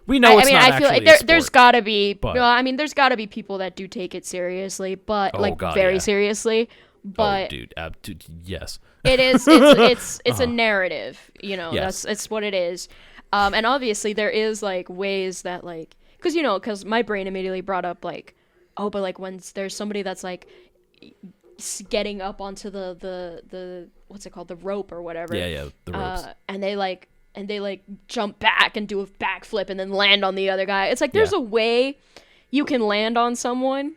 we know it's I mean, not I feel like there's gotta be, there's gotta be people that do take it seriously, but very seriously. But dude, yes. It is. It's a narrative. You know, yes. it's what it is. And obviously there is like ways that like, because my brain immediately brought up like, oh, but like when there's somebody that's like getting up onto the what's it called, the rope or whatever. Yeah, the ropes. And they jump back and do a backflip and then land on the other guy. It's like there's a way you can land on someone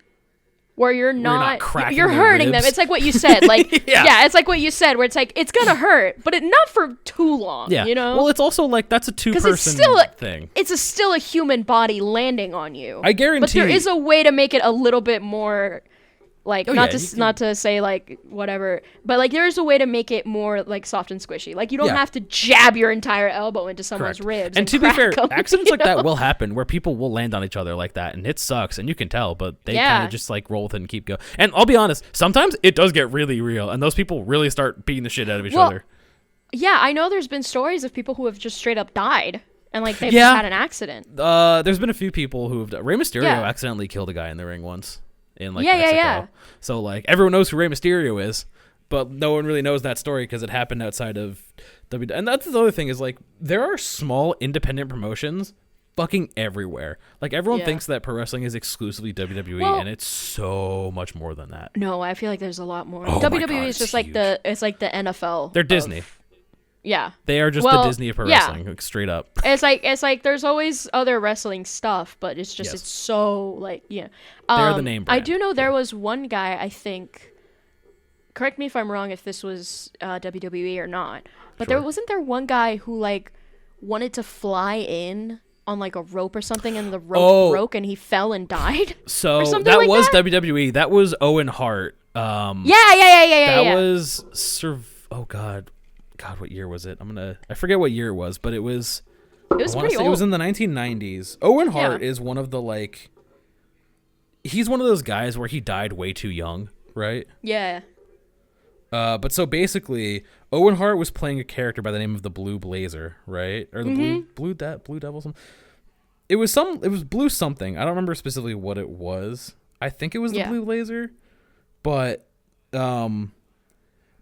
where you're not hurting them. It's like what you said. Like it's like what you said, where it's like it's gonna hurt, but not for too long. Yeah. You know? Well, it's also like that's a two-person thing. It's still a human body landing on you. I guarantee. But there is a way to make it a little bit more like not to say like whatever, but like there is a way to make it more like soft and squishy. Like you don't have to jab your entire elbow into someone's ribs. And to be fair, accidents like that will happen where people will land on each other like that, and it sucks, and you can tell, but they kind of just like roll with it and keep going. And I'll be honest, sometimes it does get really real, and those people really start beating the shit out of each other. Yeah, I know there's been stories of people who have just straight up died, and like they've just had an accident. There's been a few people who've Rey Mysterio accidentally killed a guy in the ring once. In like Mexico. So like everyone knows who Rey Mysterio is, but no one really knows that story because it happened outside of And that's the other thing is like there are small independent promotions fucking everywhere. Like everyone thinks that pro wrestling is exclusively WWE, and it's so much more than that. No, I feel like there's a lot more. Oh WWE my God, is just huge. it's like the NFL. They're Disney. Yeah. They are just the Disney of pro wrestling, like, straight up. It's like there's always other wrestling stuff, but it's just it's so like They're the name brand. I do know there was one guy, I think, correct me if I'm wrong if this was WWE or not, but there wasn't there one guy who like wanted to fly in on like a rope or something, and the rope broke and he fell and died. So or that like was that? WWE. That was Owen Hart. Yeah. That was oh God, what year was it? I forget what year it was, but it was. It was pretty old. It was in the 1990s. Owen Hart is one of the like. He's one of those guys where he died way too young, right? Yeah. But so basically, Owen Hart was playing a character by the name of the Blue Blazer, right? Or the Blue Devil. Something. It was Blue something. I don't remember specifically what it was. I think it was the Blue Blazer. But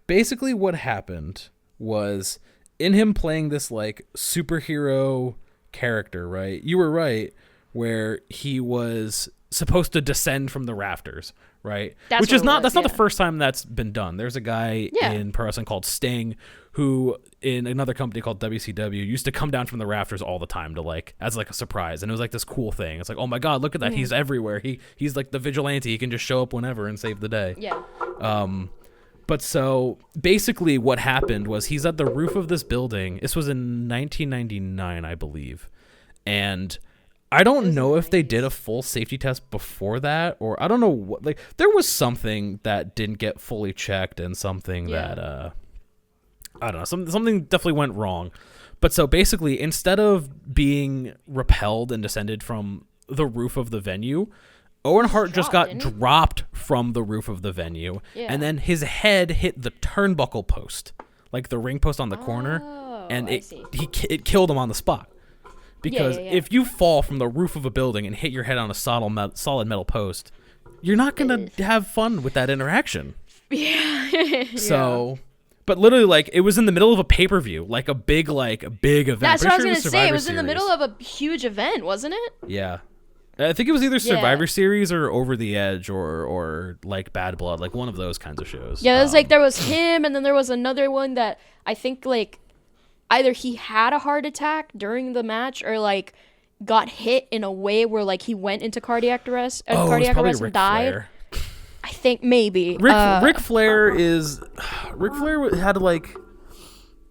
basically what happened was in him playing this like superhero character, right? You were right, where he was supposed to descend from the rafters, right? That's not the first time that's been done. There's a guy in pro wrestling called Sting who in another company called WCW used to come down from the rafters all the time to like as like a surprise, and it was like this cool thing. It's like, oh my God, look at that. He's everywhere. He's like the vigilante. He can just show up whenever and save the day. Yeah. But so basically what happened was he's at the roof of this building. This was in 1999, I believe. And I don't know if they did a full safety test before that, or I don't know what, like there was something that didn't get fully checked and something that, I don't know, something definitely went wrong. But so basically instead of being repelled and descended from the roof of the venue, Owen Hart just got dropped from the roof of the venue, and then his head hit the turnbuckle post, like the ring post on the corner, and it killed him on the spot. Because if you fall from the roof of a building and hit your head on a solid metal post, you're not going to have fun with that interaction. Yeah. So, but literally, like, it was in the middle of a pay-per-view, like a big event. That's what I was going to say. It was in the middle of a huge event, wasn't it? Yeah. I think it was either Survivor Series or Over the Edge or like Bad Blood, like one of those kinds of shows. Yeah, it was like there was him, and then there was another one that I think like either he had a heart attack during the match or like got hit in a way where like he went into cardiac arrest and died. Flair. I think maybe. Ric Flair had like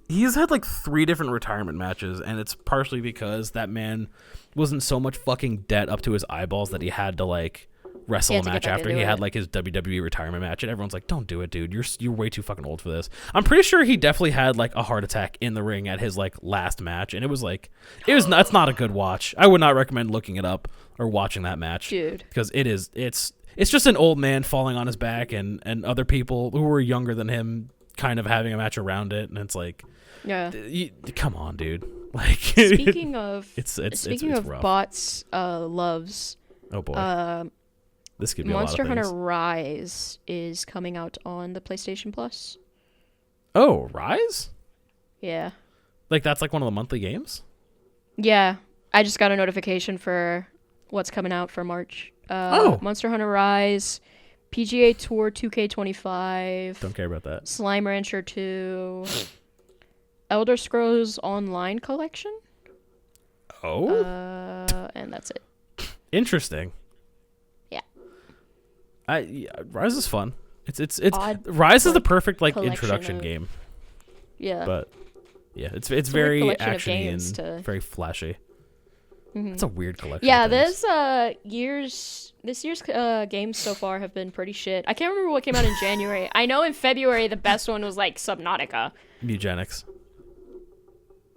he's had like 3 different retirement matches, and it's partially because that man was in so much fucking debt up to his eyeballs that he had to like wrestle a match after he had like his WWE retirement match, and everyone's like, don't do it, dude, you're way too fucking old for this. I'm pretty sure he definitely had like a heart attack in the ring at his like last match, and that's not a good watch. I would not recommend looking it up or watching that match, dude, because it's just an old man falling on his back and other people who were younger than him kind of having a match around it, and it's like, come on, dude. Like, speaking of rough. bots loves, oh boy, this could be Monster a lot of Hunter Rise is coming out on the PlayStation Plus. Oh, Rise? Yeah, like that's like one of the monthly games. Yeah, I just got a notification for what's coming out for March. Monster Hunter Rise, PGA Tour 2K25. Don't care about that. Slime Rancher 2. Elder Scrolls Online Collection. Oh. And that's it. Interesting. Yeah. Rise is fun. It's Rise is the perfect like introduction game. Yeah. But yeah, it's very actiony and very flashy. Mm-hmm. It's a weird collection. Yeah, this year's games so far have been pretty shit. I can't remember what came out in January. I know in February the best one was like Subnautica. Mugenics.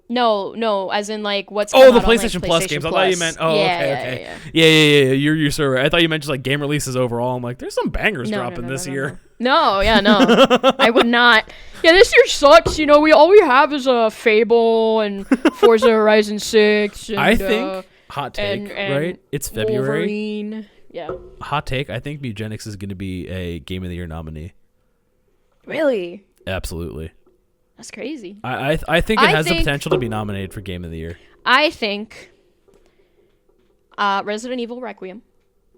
No, as in like what's the PlayStation Plus games. I thought you meant okay. Yeah. You're so right. I thought you meant just like game releases overall. I'm like, there's some bangers dropping this year. No, I would not. Yeah, this year sucks. You know, all we have is a Fable and Forza Horizon 6. And, I think hot take, right? It's February. Wolverine. Yeah. Hot take. I think Mugenics is going to be a Game of the Year nominee. Really? Absolutely. That's crazy. I think it has the potential to be nominated for Game of the Year. I think Resident Evil Requiem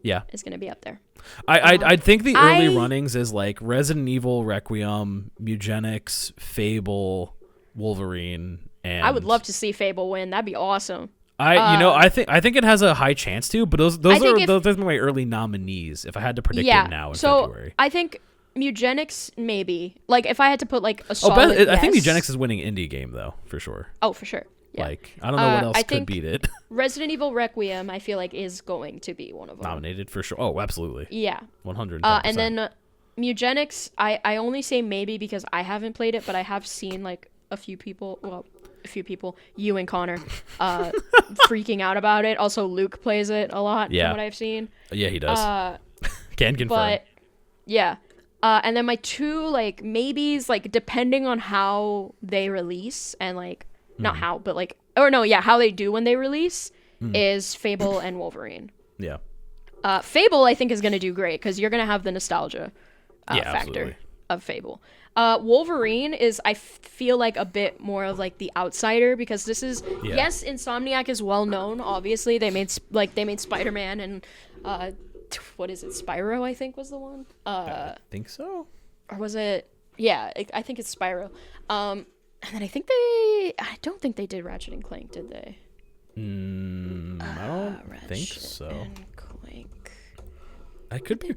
Yeah. is going to be up there. I think the early runnings is like Resident Evil, Requiem, Eugenics, Fable, Wolverine, and I would love to see Fable win. That'd be awesome. I think it has a high chance to, but those are my early nominees. If I had to predict it now in February, I think Eugenics maybe. Like if I had to put like a solid I think Eugenics is winning indie game though for sure. Oh, for sure. Yeah. Like I don't know what else could beat it. Resident Evil Requiem, I feel like is going to be one of them. Nominated for sure. Oh, absolutely. Yeah. 100%. And then Eugenics, I only say maybe because I haven't played it, but I have seen like a few people, you and Connor, freaking out about it. Also, Luke plays it a lot from what I've seen. Yeah, he does. Can confirm. But yeah. And then my two like maybes, like depending on how they release and like not how, but like how they do when they release is Fable and Wolverine. Yeah. Fable I think is gonna do great because you're gonna have the nostalgia factor absolutely. of Fable. Wolverine is I feel like a bit more of like the outsider because this is yes, Insomniac is well known. Obviously, they made Spider-Man and what is it? Spyro I think was the one. I think so. Or was it? Yeah, I think it's Spyro. And then I don't think they did Ratchet and Clank, did they? I don't think so. And Clank. I could be.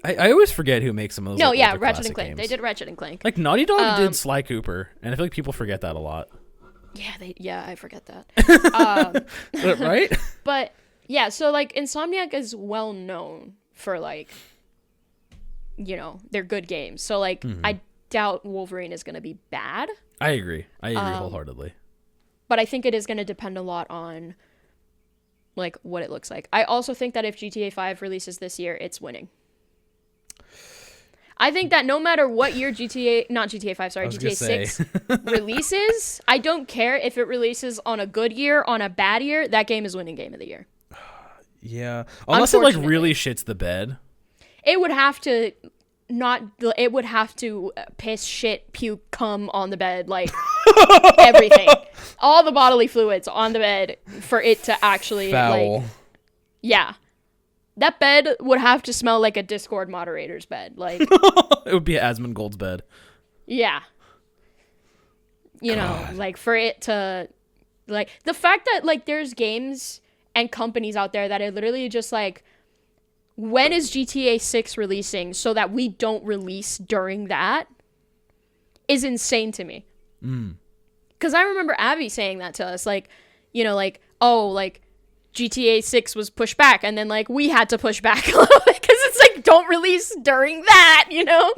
I always forget who makes some of those. No, like, Ratchet and Clank. Games. They did Ratchet and Clank. Like Naughty Dog did Sly Cooper, and I feel like people forget that a lot. Yeah, I forget that. Right? But yeah, so like Insomniac is well known for like, they're good games. So like I doubt Wolverine is going to be bad. I agree wholeheartedly. But I think it is going to depend a lot on like what it looks like. I also think that if GTA 5 releases this year, it's winning. I think that no matter what year GTA 6 releases, I don't care if it releases on a good year, on a bad year, that game is winning Game of the Year. Yeah. Unless it like really shits the bed. It would have to piss, shit, puke, cum on the bed, like everything. All the bodily fluids on the bed for it to actually foul. Like, yeah. That bed would have to smell like a Discord moderator's bed. Like it would be Asmongold's bed. Yeah. Like for it to like the fact that like there's games and companies out there that are literally just like, when is GTA 6 releasing so that we don't release during that is insane to me. Because I remember Abby saying that to us, like, like GTA 6 was pushed back and then like we had to push back a little bit because it's like don't release during that,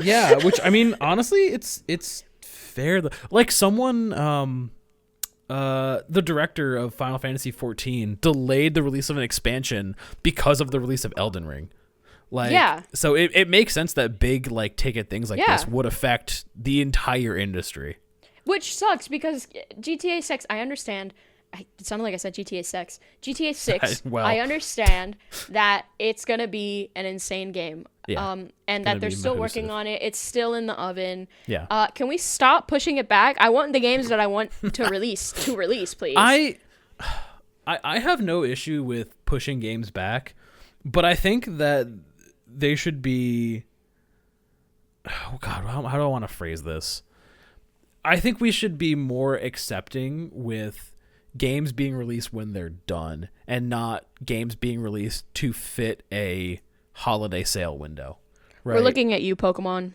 Yeah, which I mean, honestly, it's fair. Like someone, the director of Final Fantasy 14 delayed the release of an expansion because of the release of Elden Ring. Like, so it makes sense that big like ticket things like this would affect the entire industry. Which sucks because GTA 6, I understand. It sounded like I said GTA 6. GTA 6, I understand that it's going to be an insane game. Yeah, and that they're still working on it. It's still in the oven. Yeah. Can we stop pushing it back? I want the games that I want to release, please. I have no issue with pushing games back, but I think that they should be... Oh, God, how do I want to phrase this? I think we should be more accepting with games being released when they're done and not games being released to fit a holiday sale window. Right? We're looking at you, Pokémon.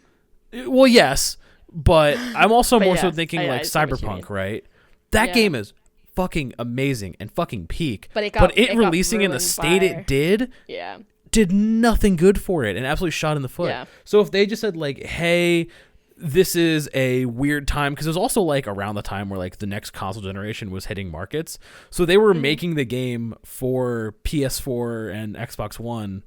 Well, yes, but I'm also more so thinking like Cyberpunk, right? That game is fucking amazing and fucking peak. But it releasing in the state it did nothing good for it and absolutely shot in the foot. Yeah. So if they just said like, hey, this is a weird time, because it was also like around the time where like the next console generation was hitting markets, so they were making the game for PS4 and Xbox One.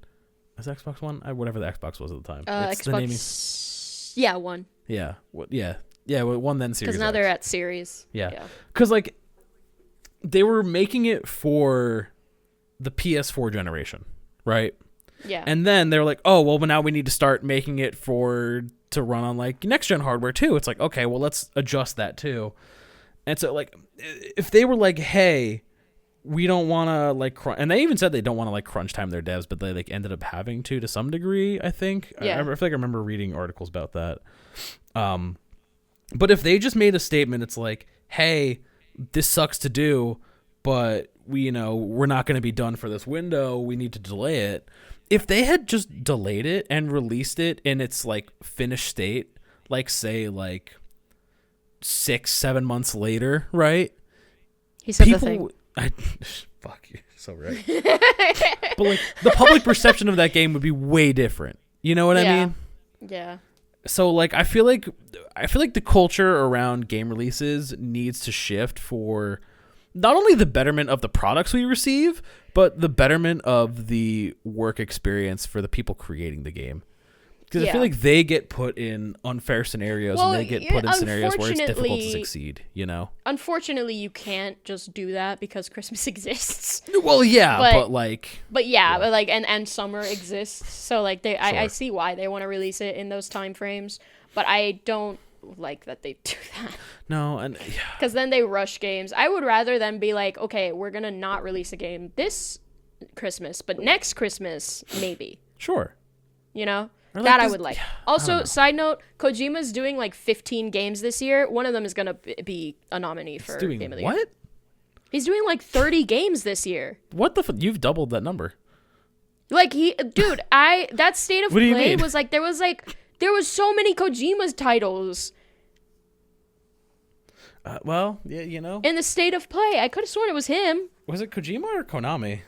Is it Xbox One? Whatever the Xbox was at the time. Xbox. One. Yeah. One then Series. Because now they're at Series. Yeah. Because like they were making it for the PS4 generation, right? Yeah. And then they were like, oh well, now we need to start making it for to run on like next gen hardware too. It's like, okay, well, let's adjust that too. And so like if they were like, hey, we don't want to like and they even said they don't want to like crunch time their devs, but they like ended up having to some degree, I think. Yeah. I feel like I remember reading articles about that. But if they just made a statement, it's like, hey, this sucks to do, but we're not going to be done for this window. We need to delay it. If they had just delayed it and released it in its like finished state, like say like 6-7 months later, right? He said the thing. Fuck you, so right. But like the public perception of that game would be way different. You know what I mean? Yeah. So like I feel like the culture around game releases needs to shift for not only the betterment of the products we receive, but the betterment of the work experience for the people creating the game. Because I feel like they get put in unfair scenarios and they get put in scenarios where it's difficult to succeed, Unfortunately, you can't just do that because Christmas exists. Well, yeah, and summer exists. So like I see why they want to release it in those time frames, but I don't like that they do that. No, and because then they rush games. I would rather them be like, okay, we're gonna not release a game this Christmas, but next Christmas maybe. Sure. Or that I would like. Also, side note, Kojima's doing like 15 games this year. One of them is going to be a nominee for Game of the Year. What? He's doing like 30 games this year. What the You've doubled that number. Like that State of Play was like, there was so many Kojima's titles. Well, yeah, In the State of Play. I could have sworn it was him. Was it Kojima or Konami?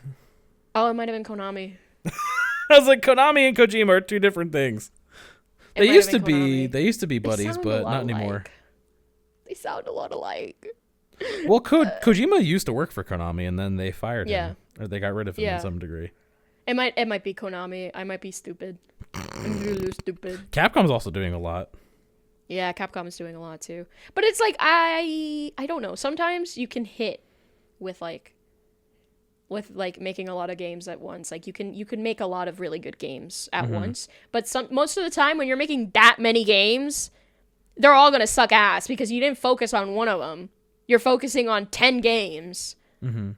Oh, it might have been Konami. I was like, Konami and Kojima are two different things. They used to be buddies, but not anymore. They sound a lot alike. Well, Kojima used to work for Konami, and then they fired him, or they got rid of him in some degree. It might be Konami. I might be stupid. I'm really stupid. Capcom's also doing a lot. Yeah, Capcom is doing a lot too. But it's like I don't know. Sometimes you can hit with making a lot of games at once. Like you can make a lot of really good games at once. But most of the time when you're making that many games, they're all going to suck ass because you didn't focus on one of them. You're focusing on 10 games. Mm-hmm.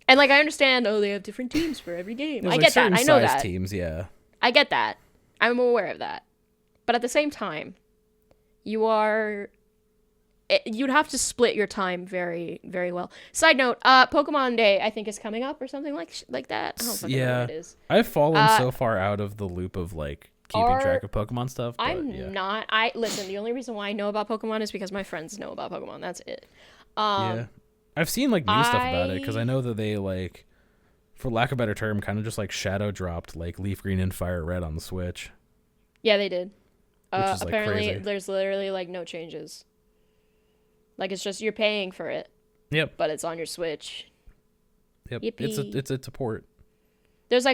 And like I understand, they have different teams for every game. I get that. I know that. Teams, yeah. I get that. I'm aware of that. But at the same time, you'd have to split your time very, very well. Side note, Pokemon Day, I think, is coming up or something like that. I don't fucking know what it is. I've fallen so far out of the loop of, like, keeping track of Pokemon stuff. But, Listen, the only reason why I know about Pokemon is because my friends know about Pokemon. That's it. Yeah. I've seen, like, new stuff about it, because I know that they, like, for lack of a better term, kind of just, like, shadow dropped, like, Leaf Green and Fire Red on the Switch. Yeah, they did. Which is, apparently, crazy. There's literally, like, no changes. Like, it's just you're paying for it. Yep. But it's on your Switch. Yep. Yippee. It's a port. There's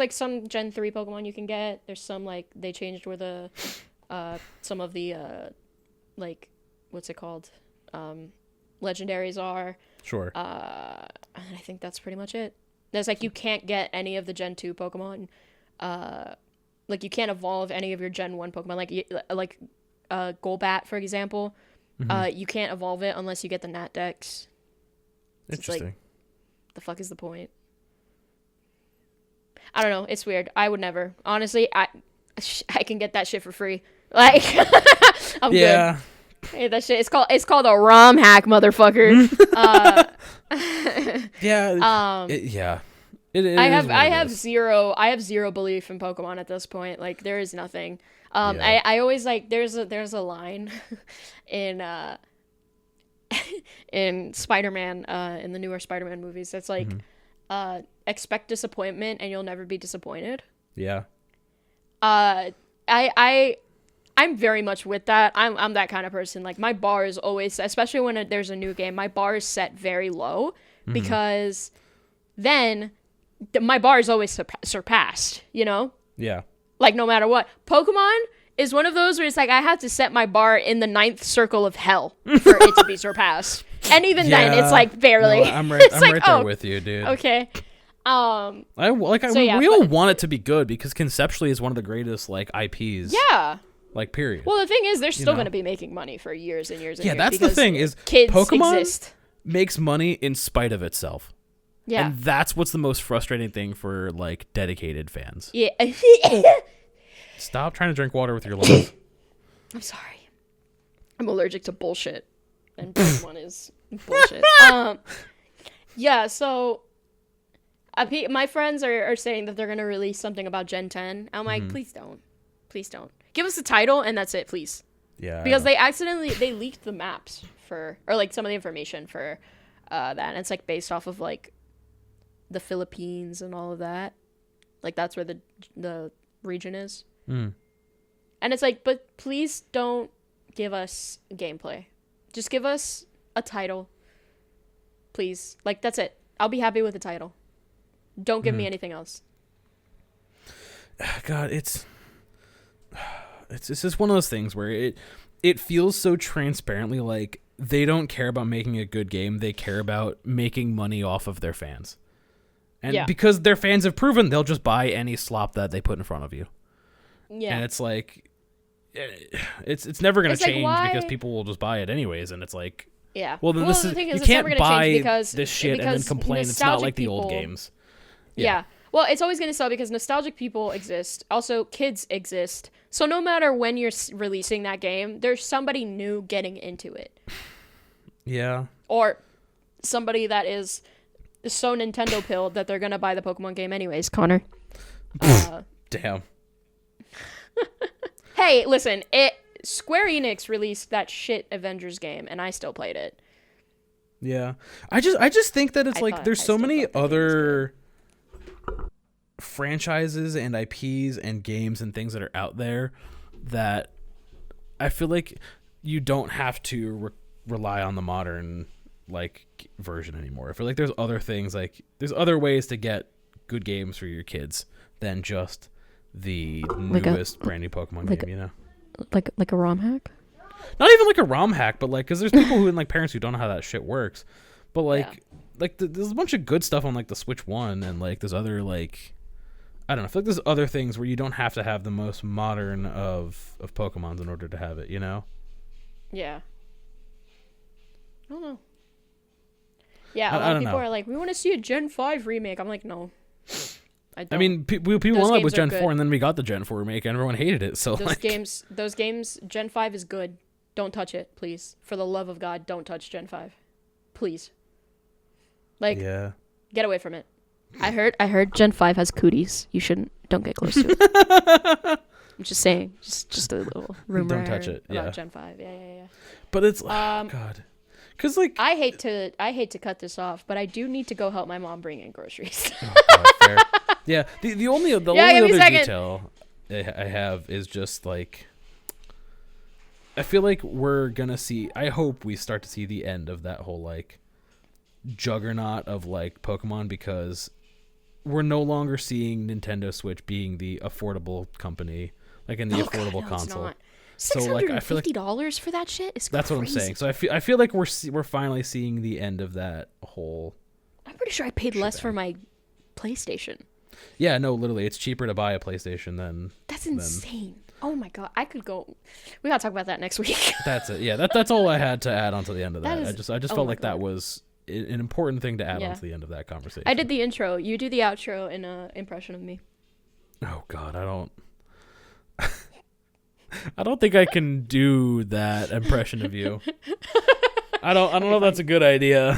some Gen 3 Pokemon you can get. There's some, like, they changed where the some of the like, what's it called? Legendaries are. Sure. And I think that's pretty much it. There's like you can't get any of the Gen 2 Pokemon. Like you can't evolve any of your Gen 1 Pokemon. Like Golbat, for example. Mm-hmm. You can't evolve it unless you get the Nat Dex. Interesting. Like, the fuck is the point? I don't know. It's weird. I would never. Honestly, I can get that shit for free. Like, I'm good. Hey, that shit. It's called a ROM hack, motherfucker. Yeah. I have zero belief in Pokemon at this point. Like, there is nothing. I always like there's a line in in Spider-Man in the newer Spider-Man movies that's like expect disappointment and you'll never be disappointed. Yeah. I'm very much with that. I'm that kind of person. Like my bar is always, especially when there's a new game, my bar is set very low because then my bar is always surpassed, you know? Yeah. Like no matter what. Pokemon is one of those where it's like I have to set my bar in the 9th circle of hell for it to be surpassed. And even then it's like barely. No, I'm right there with you, dude. Okay. We all want it to be good because conceptually it's one of the greatest like IPs. Yeah. Like, period. Well, the thing is, they're still know? going to be making money for years and years and Yeah, years. that's the thing is kids Pokemon exist. makes money in spite of itself. Yeah. And that's what's the most frustrating thing for, like, dedicated fans. Yeah. Stop trying to drink water with your lungs. I'm sorry. I'm allergic to bullshit. And Pokemon is bullshit. Yeah, so my friends are saying that they're going to release something about Gen 10. I'm like, please don't. Please don't. Give us the title and that's it, please. Yeah. Because they leaked the maps or like some of the information for that. And it's like based off of like the Philippines and all of that. Like that's where the region is. And it's like, but please don't give us gameplay. Just give us a title. Please. Like that's it. I'll be happy with the title. Don't give me anything else. God, it's just one of those things where it feels so transparently like they don't care about making a good game. They care about making money off of their fans. And because their fans have proven they'll just buy any slop that they put in front of you. Yeah. And it's like it's never going to change because people will just buy it anyways, and it's like well, then the thing is, you can't buy this shit and then complain it's not like the old games. Yeah. Well, it's always going to sell because nostalgic people exist. Also, kids exist. So no matter when you're releasing that game, there's somebody new getting into it. Yeah. Or somebody that is so Nintendo pilled that they're going to buy the Pokemon game anyways, Connor. Damn. Hey, listen, Square Enix released that shit Avengers game, and I still played it. Yeah. I just think that it's there's so many other franchises and IPs and games and things that are out there that I feel like you don't have to rely on the modern like version anymore. I feel like there's other things, like there's other ways to get good games for your kids than just the newest brand new Pokemon game, you know? Like a ROM hack? Not even like a ROM hack, but like, because there's people who and like parents who don't know how that shit works. But like, there's a bunch of good stuff on like the Switch 1 and like there's other like, I don't know, I feel like there's other things where you don't have to have the most modern of Pokemons in order to have it, you know? Yeah. I don't know. Yeah, a lot of people are like, we want to see a Gen 5 remake. I'm like, no. I mean, people wanted it with Gen 4, and then we got the Gen 4 remake, and everyone hated it. So those games, Gen 5 is good. Don't touch it, please. For the love of God, don't touch Gen 5, please. Like, get away from it. I heard Gen 5 has cooties. You don't get close to it. I'm just saying, just a little rumor. Don't touch it. About Gen 5. Yeah. But it's God. Because like I hate to cut this off, but I do need to go help my mom bring in groceries. Oh, God, fair. Yeah, the only other detail I have is just like I feel like we're gonna see. I hope we start to see the end of that whole like juggernaut of like Pokemon, because we're no longer seeing Nintendo Switch being the affordable company, like in the affordable console. So like I feel like $50 for that shit is crazy. That's what I'm saying. So I feel like we're finally seeing the end of that whole. I'm pretty sure I paid less for my PlayStation. Yeah, no, literally, it's cheaper to buy a PlayStation than. That's insane. Oh my God, I could go. We gotta talk about that next week. That's it. Yeah, that's all I had to add on to the end of that. I just felt like that was an important thing to add on to the end of that conversation. I did the intro. You do the outro in impression of me. Oh God, I don't think I can do that impression of you. I don't know if that's a good idea.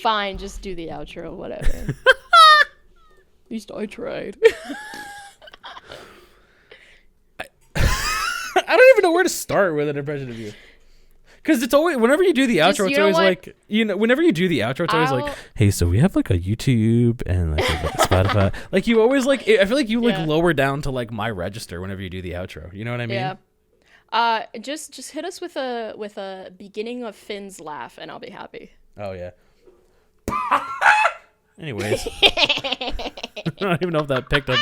Fine, just do the outro, whatever. At least I tried. I don't even know where to start with an impression of you. Because it's always, whenever you do the outro, it's always like, whenever you do the outro, it's always like, hey, so we have like a YouTube and like a Spotify. Like you always like, I feel like you like lower down to like my register whenever you do the outro. You know what I mean? Yeah. Just hit us with a beginning of Finn's laugh and I'll be happy. Oh yeah. Anyways, I don't even know if that picked up.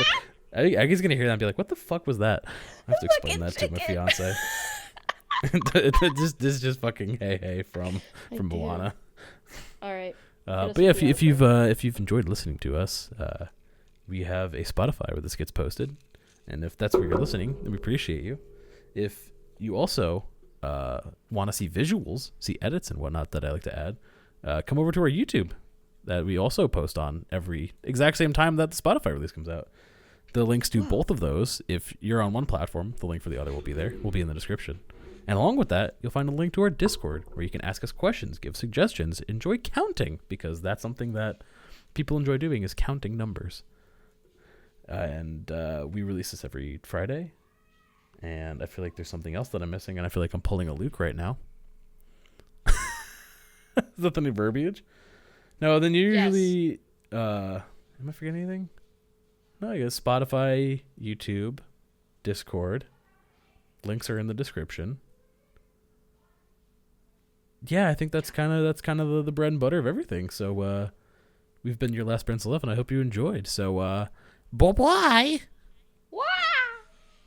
Aggie's gonna hear that and be like, "What the fuck was that?" I have to explain that to my fiance. This is just fucking hey from Moana. All right. But yeah, if you've enjoyed listening to us, we have a Spotify where this gets posted, and if that's where you're listening, then we appreciate you. If you also want to see visuals, see edits and whatnot that I like to add, come over to our YouTube that we also post on every exact same time that the Spotify release comes out. The links to both of those, if you're on one platform, the link for the other will be there. Will be in the description. And along with that, you'll find a link to our Discord where you can ask us questions, give suggestions, enjoy counting, because that's something that people enjoy doing is counting numbers. And we release this every Friday. And I feel like there's something else that I'm missing, and I feel like I'm pulling a Luke right now. Is that the new verbiage? No, then you usually... am I forgetting anything? No, I guess Spotify, YouTube, Discord. Links are in the description. Yeah, I think that's kind of the bread and butter of everything. So we've been your last Prince of Love, and I hope you enjoyed. So bye-bye.